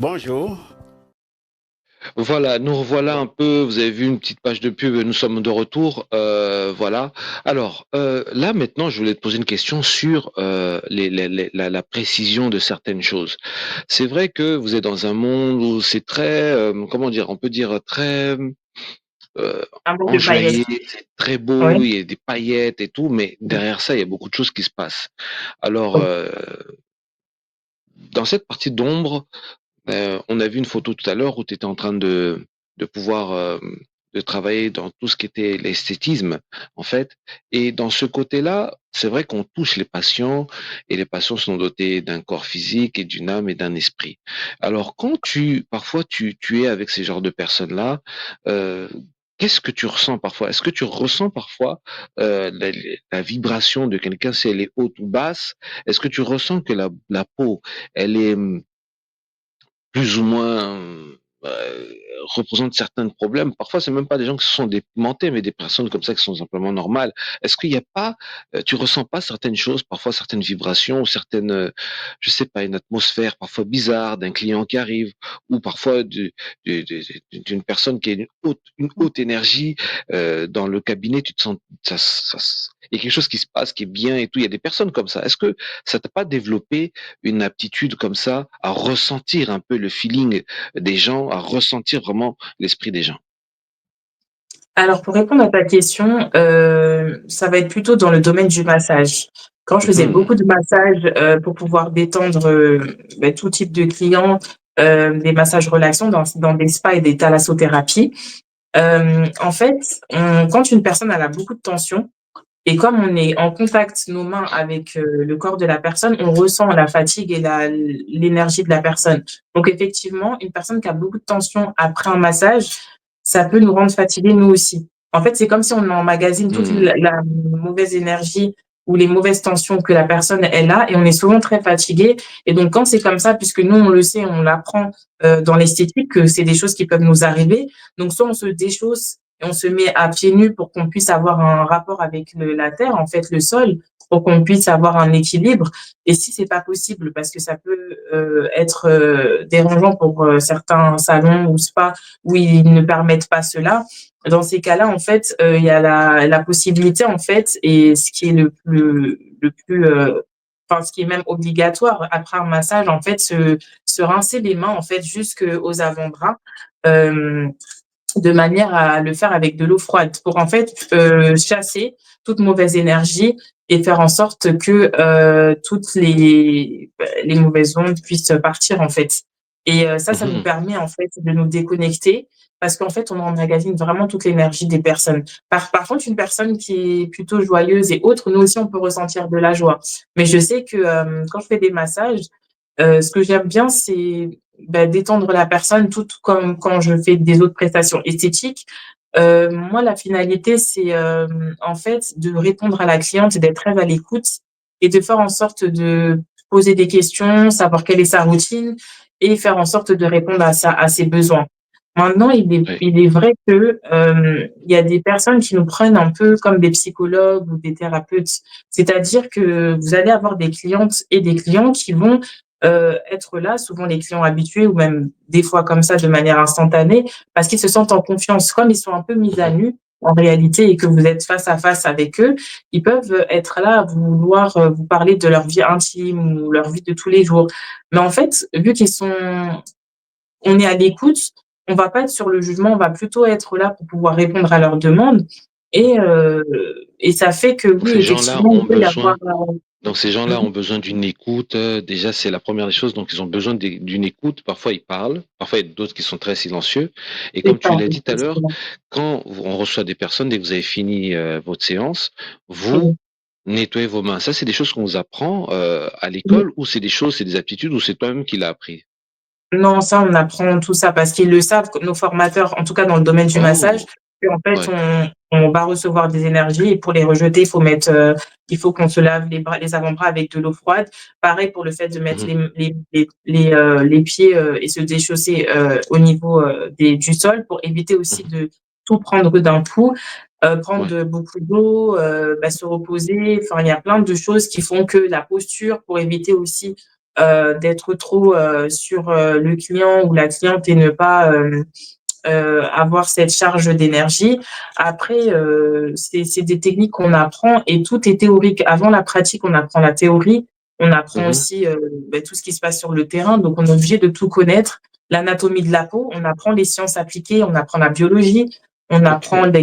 Bonjour. Voilà, nous revoilà un peu. Vous avez vu une petite page de pub. Nous sommes de retour. Voilà. Alors là maintenant, je voulais te poser une question sur la précision de certaines choses. C'est vrai que vous êtes dans un monde où c'est très, comment dire, on peut dire très Un monde de enjoyé, paillettes. c'est très beau, Oui. il y a des paillettes et tout, mais derrière ça, il y a beaucoup de choses qui se passent. Alors, Oui. dans cette partie d'ombre, on a vu une photo tout à l'heure où tu étais en train de pouvoir de travailler dans tout ce qui était l'esthétisme, en fait. Et dans ce côté-là, c'est vrai qu'on touche les patients et les patients sont dotés d'un corps physique et d'une âme et d'un esprit. Alors, quand parfois, tu es avec ces genres de personnes-là, euh, qu'est-ce que tu ressens parfois? Est-ce que tu ressens parfois la vibration de quelqu'un, si elle est haute ou basse? Est-ce que tu ressens que la peau, elle est plus ou moins représentent certains problèmes. Parfois, c'est même pas des gens qui se sont démentés, mais des personnes comme ça qui sont simplement normales. Est-ce qu'il n'y a pas, tu ressens pas certaines choses, parfois certaines vibrations, ou certaines, je sais pas, une atmosphère parfois bizarre d'un client qui arrive, ou parfois d'une personne qui a une haute énergie dans le cabinet, tu te sens, il y a quelque chose qui se passe qui est bien et tout. Il y a des personnes comme ça. Est-ce que ça t'a pas développé une aptitude comme ça à ressentir un peu le feeling des gens, à ressentir vraiment l'esprit des gens? Alors, pour répondre à ta question, ça va être plutôt dans le domaine du massage. Quand je faisais Mhm, beaucoup de massages, pour pouvoir détendre, tout type de clients, des massages relaxants dans des spas et des thalassothérapies, en fait, quand une personne elle a beaucoup de tension et comme on est en contact, nos mains avec, le corps de la personne, on ressent la fatigue et l'énergie de la personne. Donc effectivement, une personne qui a beaucoup de tension après un massage, ça peut nous rendre fatigués nous aussi. En fait, c'est comme si on emmagasine toute mhm, la mauvaise énergie ou les mauvaises tensions que la personne elle a et on est souvent très fatigué et donc quand c'est comme ça, puisque nous on le sait, on l'apprend, dans l'esthétique que c'est des choses qui peuvent nous arriver, donc soit on se déchausse et on se met à pieds nus pour qu'on puisse avoir un rapport avec la terre, en fait, le sol, pour qu'on puisse avoir un équilibre. Et si c'est pas possible, parce que ça peut être dérangeant pour certains salons ou spas où ils ne permettent pas cela, dans ces cas-là, en fait, il y a la possibilité, en fait, et ce qui est le plus enfin, ce qui est même obligatoire après un massage, en fait, se rincer les mains, en fait, jusqu'aux avant-bras. Euh, de manière à le faire avec de l'eau froide pour en fait chasser toute mauvaise énergie et faire en sorte que toutes les mauvaises ondes puissent partir en fait. Et ça nous mhm. permet en fait de nous déconnecter parce qu'en fait on emmagasine vraiment toute l'énergie des personnes. Par contre, une personne qui est plutôt joyeuse et autre, nous aussi on peut ressentir de la joie. Mais je sais que quand je fais des massages, ce que j'aime bien, c'est détendre la personne, tout comme quand je fais des autres prestations esthétiques. Moi, la finalité, c'est en fait de répondre à la cliente et d'être très à l'écoute et de faire en sorte de poser des questions, savoir quelle est sa routine et faire en sorte de répondre à ses besoins. Maintenant, Oui. il est vrai que il y a des personnes qui nous prennent un peu comme des psychologues ou des thérapeutes. C'est-à-dire que vous allez avoir des clientes et des clients qui vont être là, souvent les clients habitués ou même des fois comme ça de manière instantanée, parce qu'ils se sentent en confiance. Comme ils sont un peu mis à Mhm. nu en réalité et que vous êtes face à face avec eux, ils peuvent être là à vouloir vous parler de leur vie intime ou leur vie de tous les jours. Mais en fait, vu on est à l'écoute, on va pas être sur le jugement, on va plutôt être là pour pouvoir répondre à leurs demandes et ça fait que Donc oui, ces gens-là effectivement, il ont peut y avoir, besoin, donc ces gens-là ont besoin d'une écoute. Déjà, c'est la première des choses. Donc ils ont besoin d'une écoute. Parfois ils parlent, parfois il y a d'autres qui sont très silencieux. Et c'est comme ça, tu l'as dit tout à l'heure, exactement. quand on reçoit des personnes, dès que vous avez fini votre séance, vous Oui. nettoyez vos mains. Ça, c'est des choses qu'on vous apprend à Oui. l'école ou c'est des aptitudes ou c'est toi-même qui l'as appris? Non, ça, on apprend tout ça parce qu'ils le savent, nos formateurs, en tout cas dans le domaine du massage, Oh, qu'en fait, ouais. on va recevoir des énergies et pour les rejeter, il faut qu'on se lave les avant-bras avec de l'eau froide. Pareil pour le fait de mettre Mhm, les pieds et se déchausser au niveau du sol pour éviter aussi mhm, de tout prendre d'un coup, prendre ouais. beaucoup d'eau, se reposer. Enfin, il y a plein de choses qui font que la posture pour éviter aussi d'être trop, sur, le client ou la cliente et ne pas, avoir cette charge d'énergie. Après, c'est des techniques qu'on apprend et tout est théorique. Avant la pratique, on apprend la théorie, on apprend Mmh. aussi, tout ce qui se passe sur le terrain, donc on est obligé de tout connaître. L'anatomie de la peau, on apprend les sciences appliquées, on apprend la biologie, on apprend OK.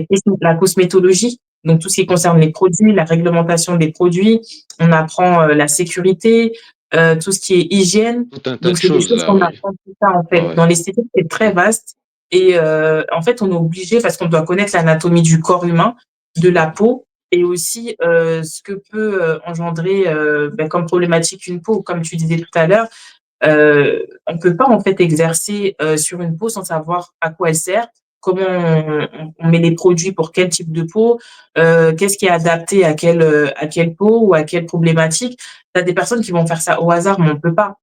la cosmétologie, donc tout ce qui Mmh. concerne les produits, la réglementation des produits, on apprend, la sécurité, tout ce qui est hygiène. Tout un tas Donc de c'est des choses choses là, qu'on oui. apprend plus tard, en Ouais, fait. ouais. Dans l'esthétique, c'est très Mmh. vaste et en fait, on est obligé parce qu'on doit connaître l'anatomie du corps humain, de la Mmh. peau et aussi, ce que peut, engendrer, comme problématique une peau. Comme tu disais tout à l'heure, on peut pas, en fait, exercer, sur une peau sans savoir à quoi elle sert, comment on met les produits pour quel type de peau, qu'est-ce qui est adapté à quelle peau ou à quelle problématique. Tu as des personnes qui vont faire ça au hasard, mais on peut pas.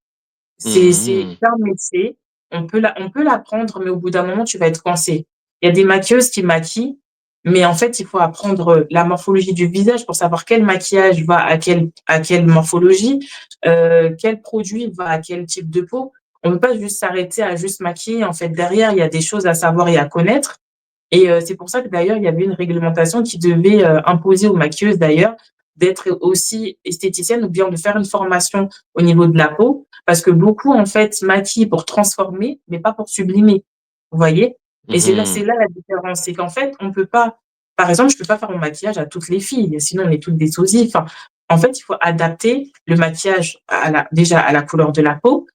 C'est Mmh. un métier, on peut l'apprendre, mais au bout d'un moment, tu vas être coincé. Il y a des maquilleuses qui maquillent, mais en fait, il faut apprendre, la morphologie du visage pour savoir quel maquillage va à quelle morphologie, quel produit va à quel type de peau. On peut pas juste s'arrêter à juste maquiller. En fait, derrière, il y a des choses à savoir et à connaître et c'est pour ça que d'ailleurs, il y avait une réglementation qui devait, imposer aux maquilleuses d'ailleurs d'être aussi esthéticiennes ou bien de faire une formation au niveau de la peau. Parce que beaucoup, en fait, maquillent pour transformer, mais pas pour sublimer. Vous voyez? Et c'est Mmh. là la différence, c'est qu'en fait, on peut pas par exemple, je peux pas faire mon maquillage à toutes les filles, sinon on est toutes des sosies. Enfin, en fait, il faut adapter le maquillage à la déjà à la couleur de la peau,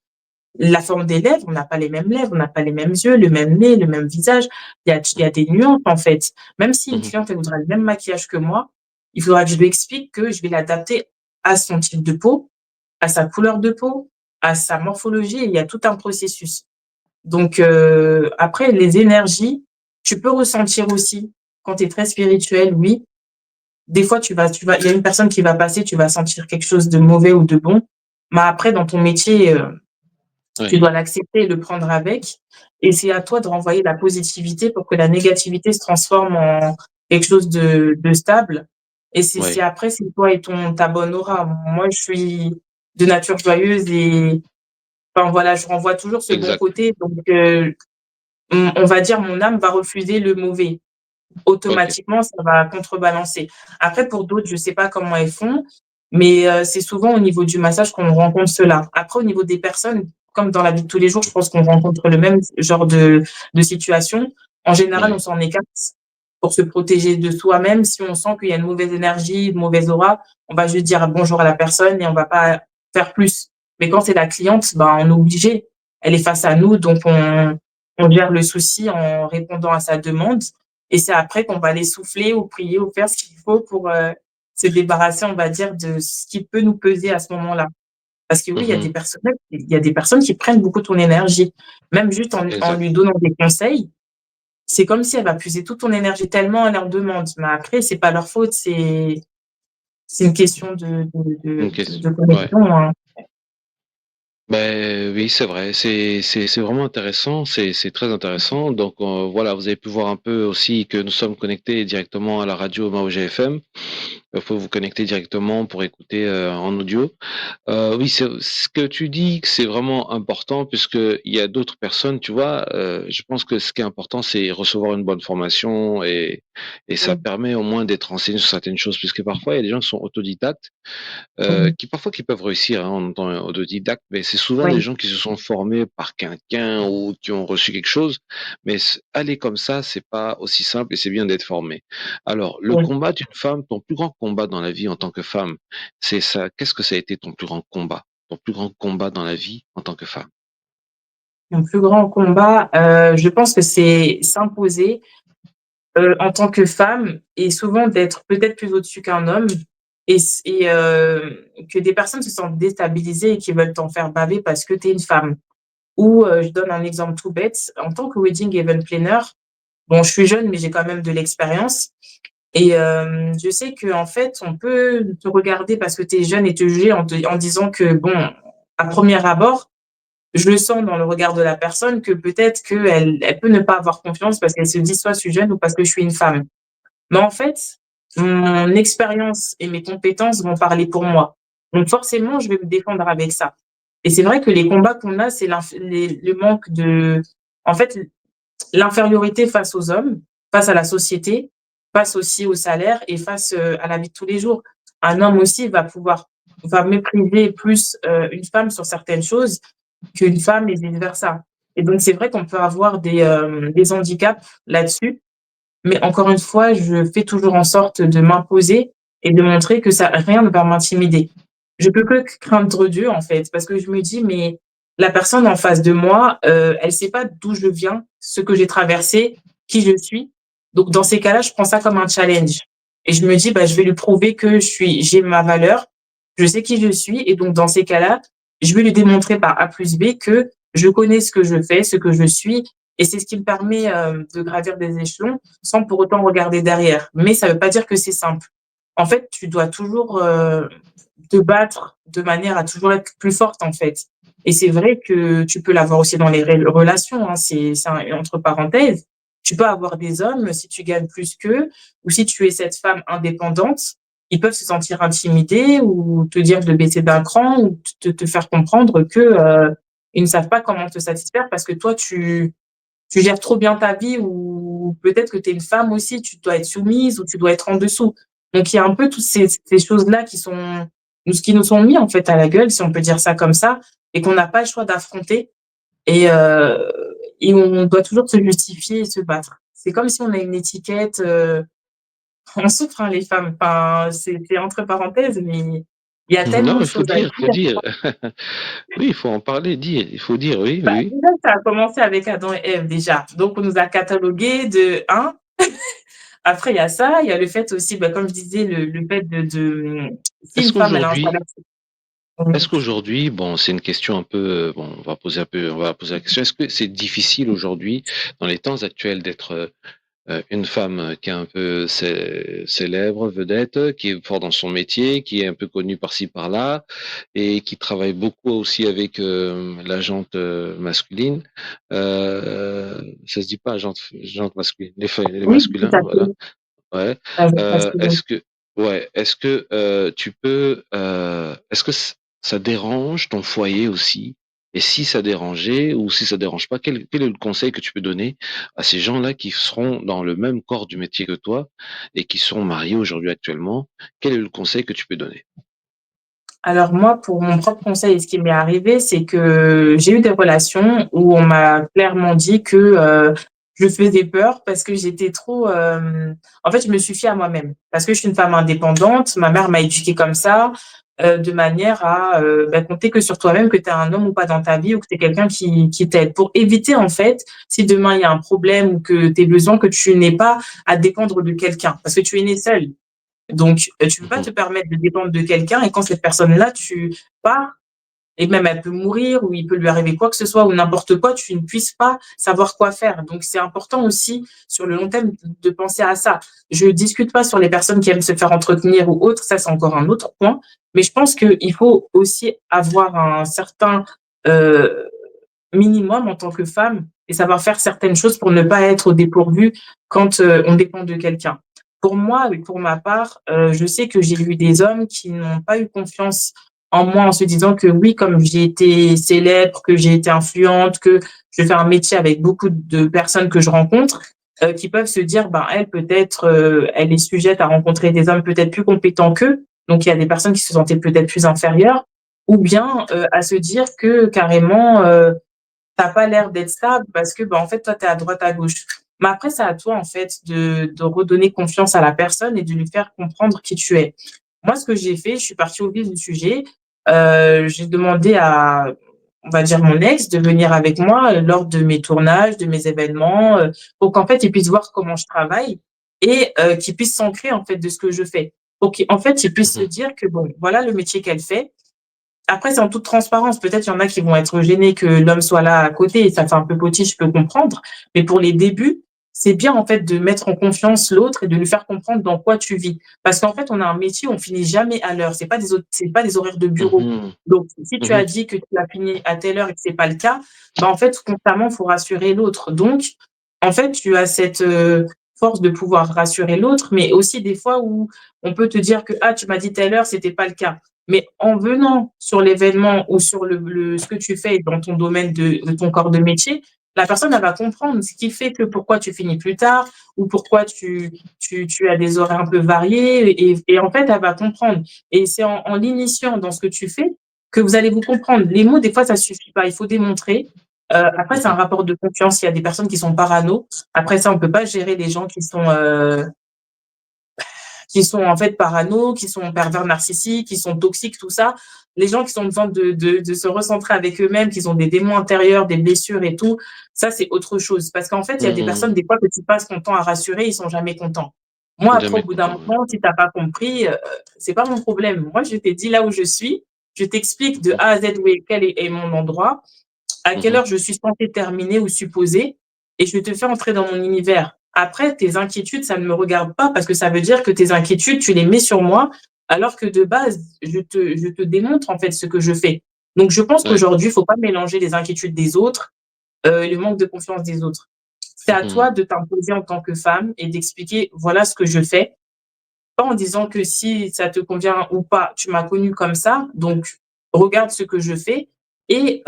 la forme des lèvres, on n'a pas les mêmes lèvres, on n'a pas les mêmes yeux, le même nez, le même visage. Il y a des nuances, en fait. Même si une Mmh. cliente, elle voudra le même maquillage que moi, il faudra que je lui explique que je vais l'adapter à son type de peau, à sa couleur de peau, à sa morphologie et il y a tout un processus. Donc après les énergies, tu peux ressentir aussi quand tu es très spirituel, oui. Des fois il y a une personne qui va passer, tu vas sentir quelque chose de mauvais ou de bon. Mais après dans ton métier, tu Oui, dois l'accepter et le prendre avec et c'est à toi de renvoyer la positivité pour que la négativité se transforme en quelque chose de stable et c'est oui, après, c'est toi et ta bonne aura. Moi, je suis de nature joyeuse et enfin, voilà, je renvoie toujours ce bon exact. côté donc on va dire mon âme va refuser le mauvais. OK. Automatiquement, ça va contrebalancer. Après pour d'autres, je sais pas comment elles font, mais c'est souvent au niveau du massage qu'on rencontre cela. Après au niveau des personnes, comme dans la vie de tous les jours, je pense qu'on rencontre le même genre de situation. En général, on Oui. s'en écarte pour se protéger de soi-même. Si on sent qu'il y a une mauvaise énergie, une mauvaise aura, on va juste dire bonjour à la personne et on va pas faire plus. Mais quand c'est la cliente, ben, on est obligé. Elle est face à nous, donc on gère le souci en répondant à sa demande et c'est après qu'on va aller souffler ou prier ou faire ce qu'il faut pour, se débarrasser, on va dire, de ce qui peut nous peser à ce moment-là. Parce que oui, Mmh. il y a des personnes qui prennent beaucoup ton énergie. Même juste en Exact. lui donnant des conseils, c'est comme si elle va puiser toute ton énergie tellement elle en demande. Mais après, c'est pas leur faute, c'est une question Une question. de Ouais. connexion, hein. Ben oui, c'est vrai, c'est vraiment intéressant, c'est très intéressant. Donc voilà, vous avez pu voir un peu aussi que nous sommes connectés directement à la radio Maogia FM. Il faut vous connecter directement pour écouter en audio. Oui, c'est ce que tu dis, que c'est vraiment important puisque il y a d'autres personnes, tu vois. Je pense que ce qui est important, c'est recevoir une bonne formation et ça Oui, permet au moins d'être renseigné sur certaines choses, puisque parfois il y a des gens qui sont autodidactes oui, qui parfois qui peuvent réussir, hein, en étant autodidacte, mais c'est souvent des oui, gens qui se sont formés par quelqu'un ou qui ont reçu quelque chose. Mais aller comme ça, c'est pas aussi simple et c'est bien d'être formé. Alors, le oui. combat d'une femme, ton plus grand combat dans la vie en tant que femme, c'est ça. Qu'est-ce que ça a été ton plus grand combat? Ton plus grand combat dans la vie en tant que femme? Mon plus grand combat, je pense que c'est s'imposer en tant que femme et souvent d'être peut-être plus au-dessus qu'un homme que des personnes se sentent déstabilisées et qui veulent t'en faire baver parce que tu es une femme. Ou, je donne un exemple tout bête, en tant que wedding event planner, bon, je suis jeune, mais j'ai quand même de l'expérience et je sais qu'en fait, on peut te regarder parce que tu es jeune et te juger en disant que bon, à premier abord, je le sens dans le regard de la personne que peut-être qu'elle peut ne pas avoir confiance parce qu'elle se dit soit je suis jeune ou parce que je suis une femme. Mais en fait, mon expérience et mes compétences vont parler pour moi. Donc forcément, je vais me défendre avec ça. Et c'est vrai que les combats qu'on a, c'est le manque de, en fait, l'infériorité face aux hommes, face à la société, face aussi au salaire et face, à la vie de tous les jours. Un homme aussi va mépriser plus, une femme sur certaines choses qu'une femme et vice versa. Et donc c'est vrai qu'on peut avoir des handicaps là-dessus, mais encore une fois, je fais toujours en sorte de m'imposer et de montrer que ça rien ne va m'intimider. Je peux que craindre Dieu, en fait, parce que je me dis: «Mais la personne en face de moi, elle sait pas d'où je viens, ce que j'ai traversé, qui je suis». Donc dans ces cas-là, je prends ça comme un challenge et je me dis: «Bah, je vais lui prouver que j'ai ma valeur, je sais qui je suis et donc dans ces cas-là, je vais lui démontrer par A plus B que je connais ce que je fais, ce que je suis et c'est ce qui me permet, de gravir des échelons sans pour autant regarder derrière. Mais ça ne veut pas dire que c'est simple. En fait, tu dois toujours, te battre de manière à toujours être plus forte, en fait. Et c'est vrai que tu peux l'avoir aussi dans les relations, hein, c'est entre parenthèses. Tu peux avoir des hommes, si tu gagnes plus qu'eux ou si tu es cette femme indépendante, ils peuvent se sentir intimidés ou te dire de baisser d'un cran ou te faire comprendre que, ils ne savent pas comment te satisfaire parce que toi, tu gères trop bien ta vie ou peut-être que tu es une femme aussi, tu dois être soumise ou tu dois être en dessous. Donc il y a un peu toutes ces choses-là qui nous sont mis en fait à la gueule, si on peut dire ça comme ça, et qu'on n'a pas le choix d'affronter et heu et on doit toujours se justifier et se battre. C'est comme si on a une étiquette, on souffre, hein, les femmes, enfin, c'est entre parenthèses, mais il y a tellement Non, de il faut choses à dire, il faut dire. dire. Oui, il faut en parler, dire. Il faut dire, oui, Bah, oui. déjà, ça a commencé avec Adam et Ève déjà. Donc on nous a catalogués de 1. Après, il y a ça, il y a le fait aussi, bah, comme je disais, le fait si Est-ce une femme, elle a un qu'aujourd'hui, salaire oui. est-ce qu'aujourd'hui, bon, c'est une question un peu, bon, on va poser la question. Est-ce que c'est difficile aujourd'hui, dans les temps actuels, d'être une femme qui est un peu célèbre, vedette, qui est fort dans son métier, qui est un peu connue par-ci par-là, et qui travaille beaucoup aussi avec la jante masculine. Ça se dit pas jante masculine, les Oui, tout masculins, à voilà. fait. Ouais. Parce que Est-ce que, ouais, est-ce que tu peux, est-ce que ça dérange ton foyer aussi? Et si ça dérangeait ou si ça dérange pas, quel est le conseil que tu peux donner à ces gens-là qui seront dans le même corps du métier que toi et qui sont mariés aujourd'hui actuellement? Quel est le conseil que tu peux donner? alors moi, pour mon propre conseil et ce qui m'est arrivé, c'est que j'ai eu des relations où on m'a clairement dit que, je faisais peur parce que j'étais trop, en fait, je me suis fiée à moi-même. Parce que je suis une femme indépendante, ma mère m'a éduquée comme ça, de manière à, bah, compter que sur toi-même, que tu as un homme ou pas dans ta vie ou que tu es quelqu'un qui t'aide. Pour éviter, en fait, si demain il y a un problème ou que tu aies besoin, que tu n'aies pas à dépendre de quelqu'un. Parce que tu es née seule. Donc, tu peux pas Mhm, te permettre de dépendre de quelqu'un et quand cette personne-là, tu pars et même elle peut mourir ou il peut lui arriver quoi que ce soit ou n'importe quoi, tu ne puisses pas savoir quoi faire. Donc, c'est important aussi sur le long terme de penser à ça. Je discute pas sur les personnes qui aiment se faire entretenir ou autre, ça c'est encore un autre point, mais je pense qu'il faut aussi avoir un certain, heu, minimum en tant que femme et savoir faire certaines choses pour ne pas être au dépourvu quand, on dépend de quelqu'un. Pour moi et pour ma part, je sais que j'ai eu des hommes qui n'ont pas eu confiance en moi en se disant que oui, comme j'ai été célèbre, que j'ai été influente, que je fais un métier avec beaucoup de personnes que je rencontre, qui peuvent se dire: «Ben, elle peut-être, elle est sujette à rencontrer des hommes peut-être plus compétents qu'eux». Donc il y a des personnes qui se sentaient peut-être plus inférieures ou bien, à se dire que carrément, tu pas l'air d'être stable parce que, bah, en fait, toi, tu es à droite, à gauche. Mais après, c'est à toi, en fait, de redonner confiance à la personne et de lui faire comprendre qui tu es. Moi, ce que j'ai fait, je suis partie au vif du sujet. J'ai demandé à, on va dire, mon ex de venir avec moi, lors de mes tournages, de mes événements, pour qu'en fait, il puisse voir comment je travaille et qu'il puisse s'ancrer, en fait, de ce que je fais. Pour qu'en fait, il puisse se mhm, dire que, bon, voilà le métier qu'elle fait, après, c'est en toute transparence. Peut-être, il y en a qui vont être gênés que l'homme soit là à côté et ça fait un peu potiche, je peux comprendre. Mais pour les débuts, c'est bien, en fait, de mettre en confiance l'autre et de lui faire comprendre dans quoi tu vis. Parce qu'en fait, on a un métier, on finit jamais à l'heure. C'est pas des horaires de bureau. mhm, Donc, si tu as mhm, dit que tu as fini à telle heure et que c'est pas le cas, bah, en fait, constamment, faut rassurer l'autre. Donc, en fait, force de pouvoir rassurer l'autre, mais aussi des fois où on peut te dire que: «Ah, tu m'as dit telle heure, c'était pas le cas». Mais en venant sur l'événement ou sur le ce que tu fais dans ton domaine de ton corps de métier, la personne, elle va comprendre ce qui fait que pourquoi tu finis plus tard ou pourquoi tu as des horaires un peu variés et en fait, elle va comprendre et c'est en l'initiant dans ce que tu fais que vous allez vous comprendre. Les mots, des fois, ça suffit pas, il faut démontrer. Après, c'est un Mmh. rapport de confiance. Il y a des personnes qui sont parano. Après ça, on peut pas gérer les gens qui sont en fait parano, qui sont pervers narcissiques, qui sont toxiques, tout ça. Les gens qui sont besoin de se recentrer avec eux-mêmes, qui ont des démons intérieurs, des blessures et tout, ça c'est autre chose. Parce qu'en fait, il y a des Mmh. personnes, des fois, que tu passes ton temps à rassurer, ils sont jamais contents. Moi, après, au Jamais bout d'un content, ouais. moment, si t'as pas compris, c'est pas mon problème. Moi, je t'ai dit là où je suis, je t'explique de Mmh. A à Z où est, quel est mon endroit, à quelle Mmh. heure je suis censée terminer ou supposée, et je te fais entrer dans mon univers. Après, tes inquiétudes, ça ne me regarde pas parce que ça veut dire que tes inquiétudes, tu les mets sur moi, alors que de base, je te démontre en fait ce que je fais. Donc, je pense Ouais. qu'aujourd'hui, il faut pas mélanger les inquiétudes des autres, le manque de confiance des autres. C'est à Mmh. toi de t'imposer en tant que femme et d'expliquer, voilà ce que je fais, pas en disant que si ça te convient ou pas, tu m'as connu comme ça, donc regarde ce que je fais et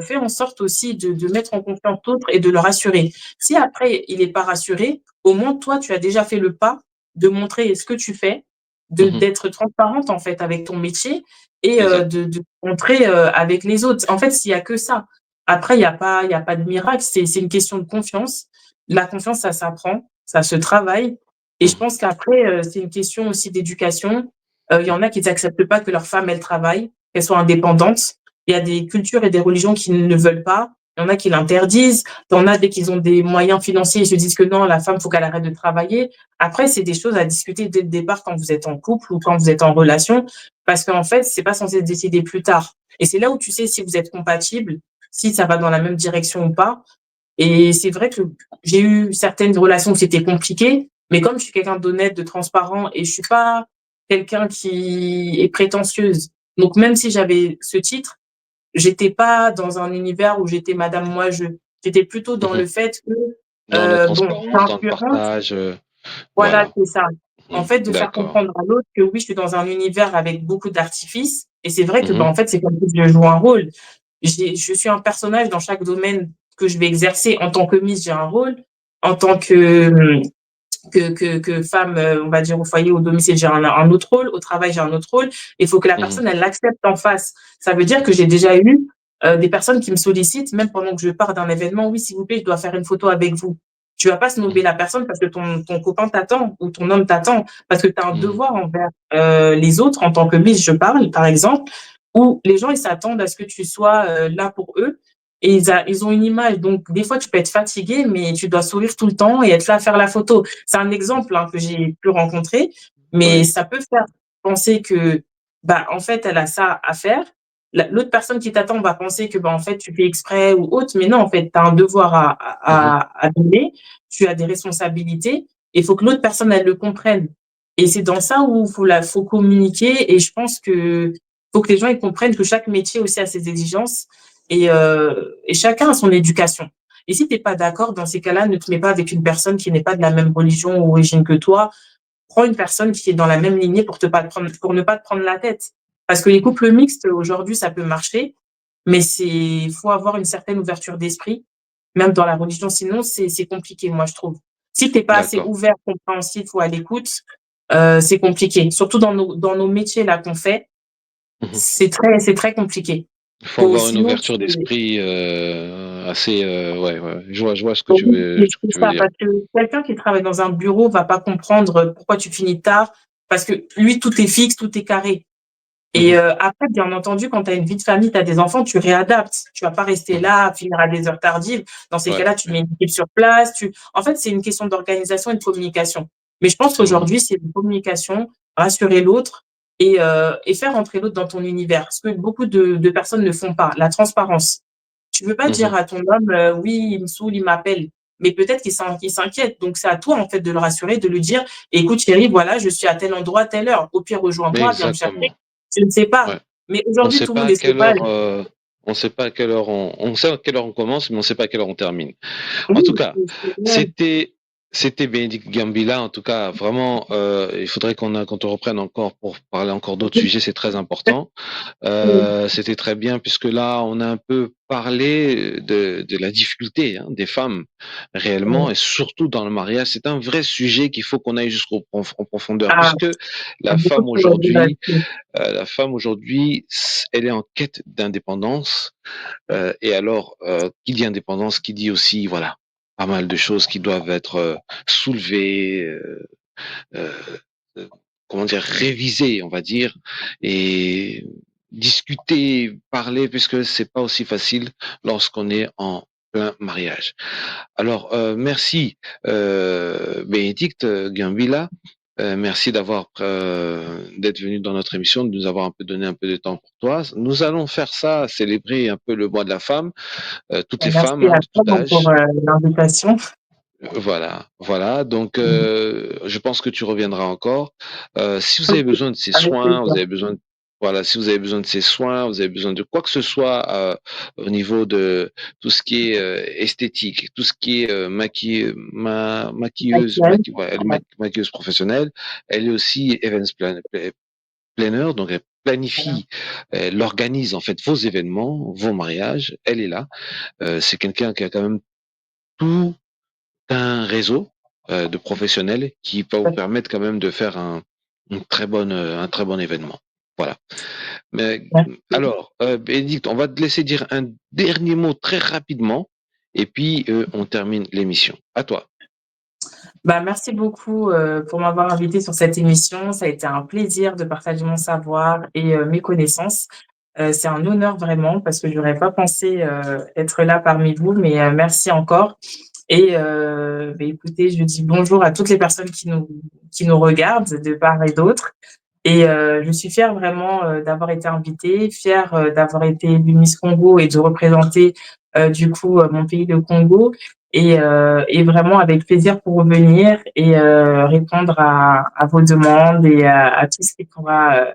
fais en sorte aussi de mettre en confiance l'autre et de le rassurer. Si après il est pas rassuré, au moins toi, tu as déjà fait le pas de montrer ce que tu fais, Mmh. d'être transparente en fait avec ton métier et Exact. de montrer, avec les autres. En fait, s'il y a que ça. Après il y a pas de miracle, c'est une question de confiance. La confiance, ça s'apprend, ça se travaille et je Mmh. pense qu'après, c'est une question aussi d'éducation. Il y en a qui n'acceptent pas que leur femme, elle travaille, qu'elle soit indépendante. Il y a des cultures et des religions qui ne veulent pas. Il y en a qui l'interdisent. Il y en a, dès qu'ils ont des moyens financiers, ils se disent que non, la femme, faut qu'elle arrête de travailler. Après, c'est des choses à discuter dès le départ quand vous êtes en couple ou quand vous êtes en relation, parce qu'en fait, c'est pas censé se décider plus tard. Et c'est là où tu sais si vous êtes compatibles, si ça va dans la même direction ou pas. Et c'est vrai que j'ai eu certaines relations où c'était compliqué, mais comme je suis quelqu'un d'honnête, de transparent et je suis pas quelqu'un qui est prétentieuse. Donc même si j'avais ce titre, j'étais pas dans un univers où j'étais madame moi-je. J'étais plutôt dans Mmh. le fait que, Dans la bon, transparence, dans le influence, partage, voilà, voilà. c'est ça. En Mmh. fait, de faire D'accord. comprendre à l'autre que oui, je suis dans un univers avec beaucoup d'artifices et c'est vrai que, bah, Mmh. en fait, c'est comme si je joue un rôle. Je suis un personnage dans chaque domaine que je vais exercer. En tant que Miss, j'ai un rôle. En tant que femme, on va dire au foyer, au domicile, j'ai un autre rôle. Au travail, j'ai un autre rôle. Il faut que la Mmh. personne, elle l'accepte en face. Ça veut dire que Mmh. j'ai déjà eu des personnes qui me sollicitent, même pendant que je pars d'un événement. Oui, s'il vous plaît, je dois faire une photo avec vous. Tu vas pas Mmh. snober la personne parce que ton copain t'attend ou ton homme t'attend, parce que tu as un Mmh. devoir envers les autres en tant que Miss, je parle, par exemple, où les gens, ils s'attendent à ce que tu sois là pour eux et ils ont une image. Donc, des fois, tu peux être fatigué, mais tu dois sourire tout le temps et être là à faire la photo. C'est un exemple hein, que j'ai pu rencontrer, mais Ouais. ça peut faire penser que, bah, en fait, elle a ça à faire. L'autre personne qui t'attend va penser que, bah, en fait, tu fais exprès ou autre, mais non, en fait, tu as un devoir Mmh. à donner, tu as des responsabilités, et il faut que l'autre personne, elle le comprenne. Et c'est dans ça où faut communiquer, et je pense que faut que les gens ils comprennent que chaque métier aussi a ses exigences, et chacun a son éducation. Et si tu es pas d'accord, dans ces cas-là, ne te mets pas avec une personne qui n'est pas de la même religion ou origine que toi. Prends une personne qui est dans la même lignée pour ne pas te prendre la tête. Parce que les couples mixtes, aujourd'hui, ça peut marcher, mais faut avoir une certaine ouverture d'esprit, même dans la religion. Sinon, c'est compliqué, moi, je trouve. Si tu es pas assez D'accord. ouvert, compréhensif ou à l'écoute, c'est compliqué. Surtout dans nos métiers là qu'on fait, Mmh. c'est très compliqué. Il faut avoir une Sinon, ouverture d'esprit, assez, ouais, ouais. Je vois oui, mais ce que c'est tu veux ça, dire. parce que quelqu'un qui travaille dans un bureau va pas comprendre pourquoi tu finis tard, parce que lui, tout est fixe, tout est carré. Et Mmh. après, bien entendu, quand tu as une vie de famille, tu as des enfants, tu réadaptes. Tu vas pas rester Mmh. là, à finir à des heures tardives. Dans ces Ouais, cas-là, tu ouais, mets une équipe sur place. En fait, c'est une question d'organisation et de communication. Mais je pense c'est vrai. qu'aujourd'hui, c'est une communication, rassurer l'autre et faire entrer l'autre dans ton univers. Ce que beaucoup de personnes ne font pas, la transparence. Tu veux pas Mmh. dire à ton homme, oui, il me saoule, il m'appelle. Mais peut-être qu'il s'inquiète. Donc, c'est à toi, en fait, de le rassurer, de lui dire, écoute, chérie, voilà, je suis à tel endroit, à telle heure. Au pire, rejoins-moi, viens me chercher. Exactement, Je ne sais pas. ouais. Mais On aujourd'hui, sait tout le pas monde à est quelle sauvage. heure, on sait pas à quelle heure on sait à quelle heure on commence, mais on sait pas à quelle heure on termine. En tout Oui, cas, c'est vrai. c'était C'était Bénédicte Gambila. En tout cas, vraiment, il faudrait qu'on te reprenne encore pour parler encore d'autres sujets. C'est très important. C'était très bien puisque là, on a un peu parlé de la difficulté hein, des femmes réellement et surtout dans le mariage. C'est un vrai sujet qu'il faut qu'on aille en profondeur Ah, puisque il y a la beaucoup femme de choses à dire aujourd'hui, là-dessus. elle est en quête d'indépendance. Et alors, qui dit indépendance, qui dit aussi, voilà, pas mal de choses qui doivent être soulevées, euh, euh, comment dire, révisées, on va dire, et discuter, parler, puisque c'est pas aussi facile lorsqu'on est en plein mariage. Alors, merci, Bénédicte Gambila. Merci d'être venu dans notre émission, de nous avoir un peu donné un peu de temps pour toi. Nous allons faire ça, célébrer un peu le mois de la femme, toutes les femmes Merci hein, à de toi tout pour âge. l'invitation. Voilà, voilà. Donc, je pense que tu reviendras encore. Si vous avez Ok, besoin de ces avec soins, plaisir. vous avez besoin, voilà, si vous avez besoin de ces soins, vous avez besoin de quoi que ce soit au niveau de tout ce qui est esthétique, tout ce qui est maquilleuse, Maquillage. ouais, elle est maquilleuse professionnelle. Elle est aussi planner, donc elle Voilà. planifie, elle organise en fait vos événements, vos mariages. Elle est là. C'est quelqu'un qui a quand même tout un réseau de professionnels qui va vous permettre quand même de faire un très bon événement. Voilà. Mais Merci. alors, Bénédicte, on va te laisser dire un dernier mot très rapidement et puis on termine l'émission. À toi. Bah, merci beaucoup pour m'avoir invité sur cette émission. Ça a été un plaisir de partager mon savoir et mes connaissances. C'est un honneur vraiment parce que j'aurais pas pensé être là parmi vous, mais merci encore. Et bah, écoutez, je dis bonjour à toutes les personnes qui nous regardent de part et d'autre. Et je suis fière vraiment d'avoir été invitée, fière d'avoir été élue Miss Congo et de représenter du coup mon pays, le Congo. Et vraiment avec plaisir pour revenir et répondre à vos demandes et à tout ce qui pourra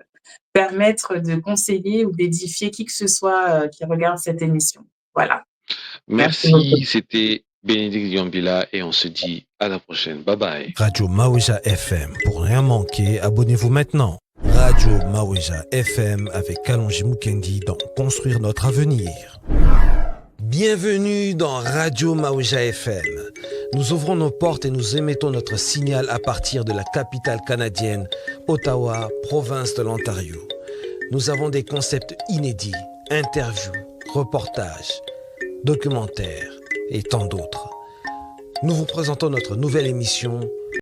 permettre de conseiller ou d'édifier qui que ce soit qui regarde cette émission. Voilà. Merci beaucoup. Merci, c'était Bénédicte Gambila et on se dit à la prochaine. Bye bye. Radio Maouja FM. Pour rien manquer, abonnez-vous maintenant. Radio Maouja FM avec Kalonji Mukendi dans Construire notre avenir. Bienvenue dans Radio Maouja FM. Nous ouvrons nos portes et nous émettons notre signal à partir de la capitale canadienne, Ottawa, province de l'Ontario. Nous avons des concepts inédits, interviews, reportages, documentaires et tant d'autres. Nous vous présentons notre nouvelle émission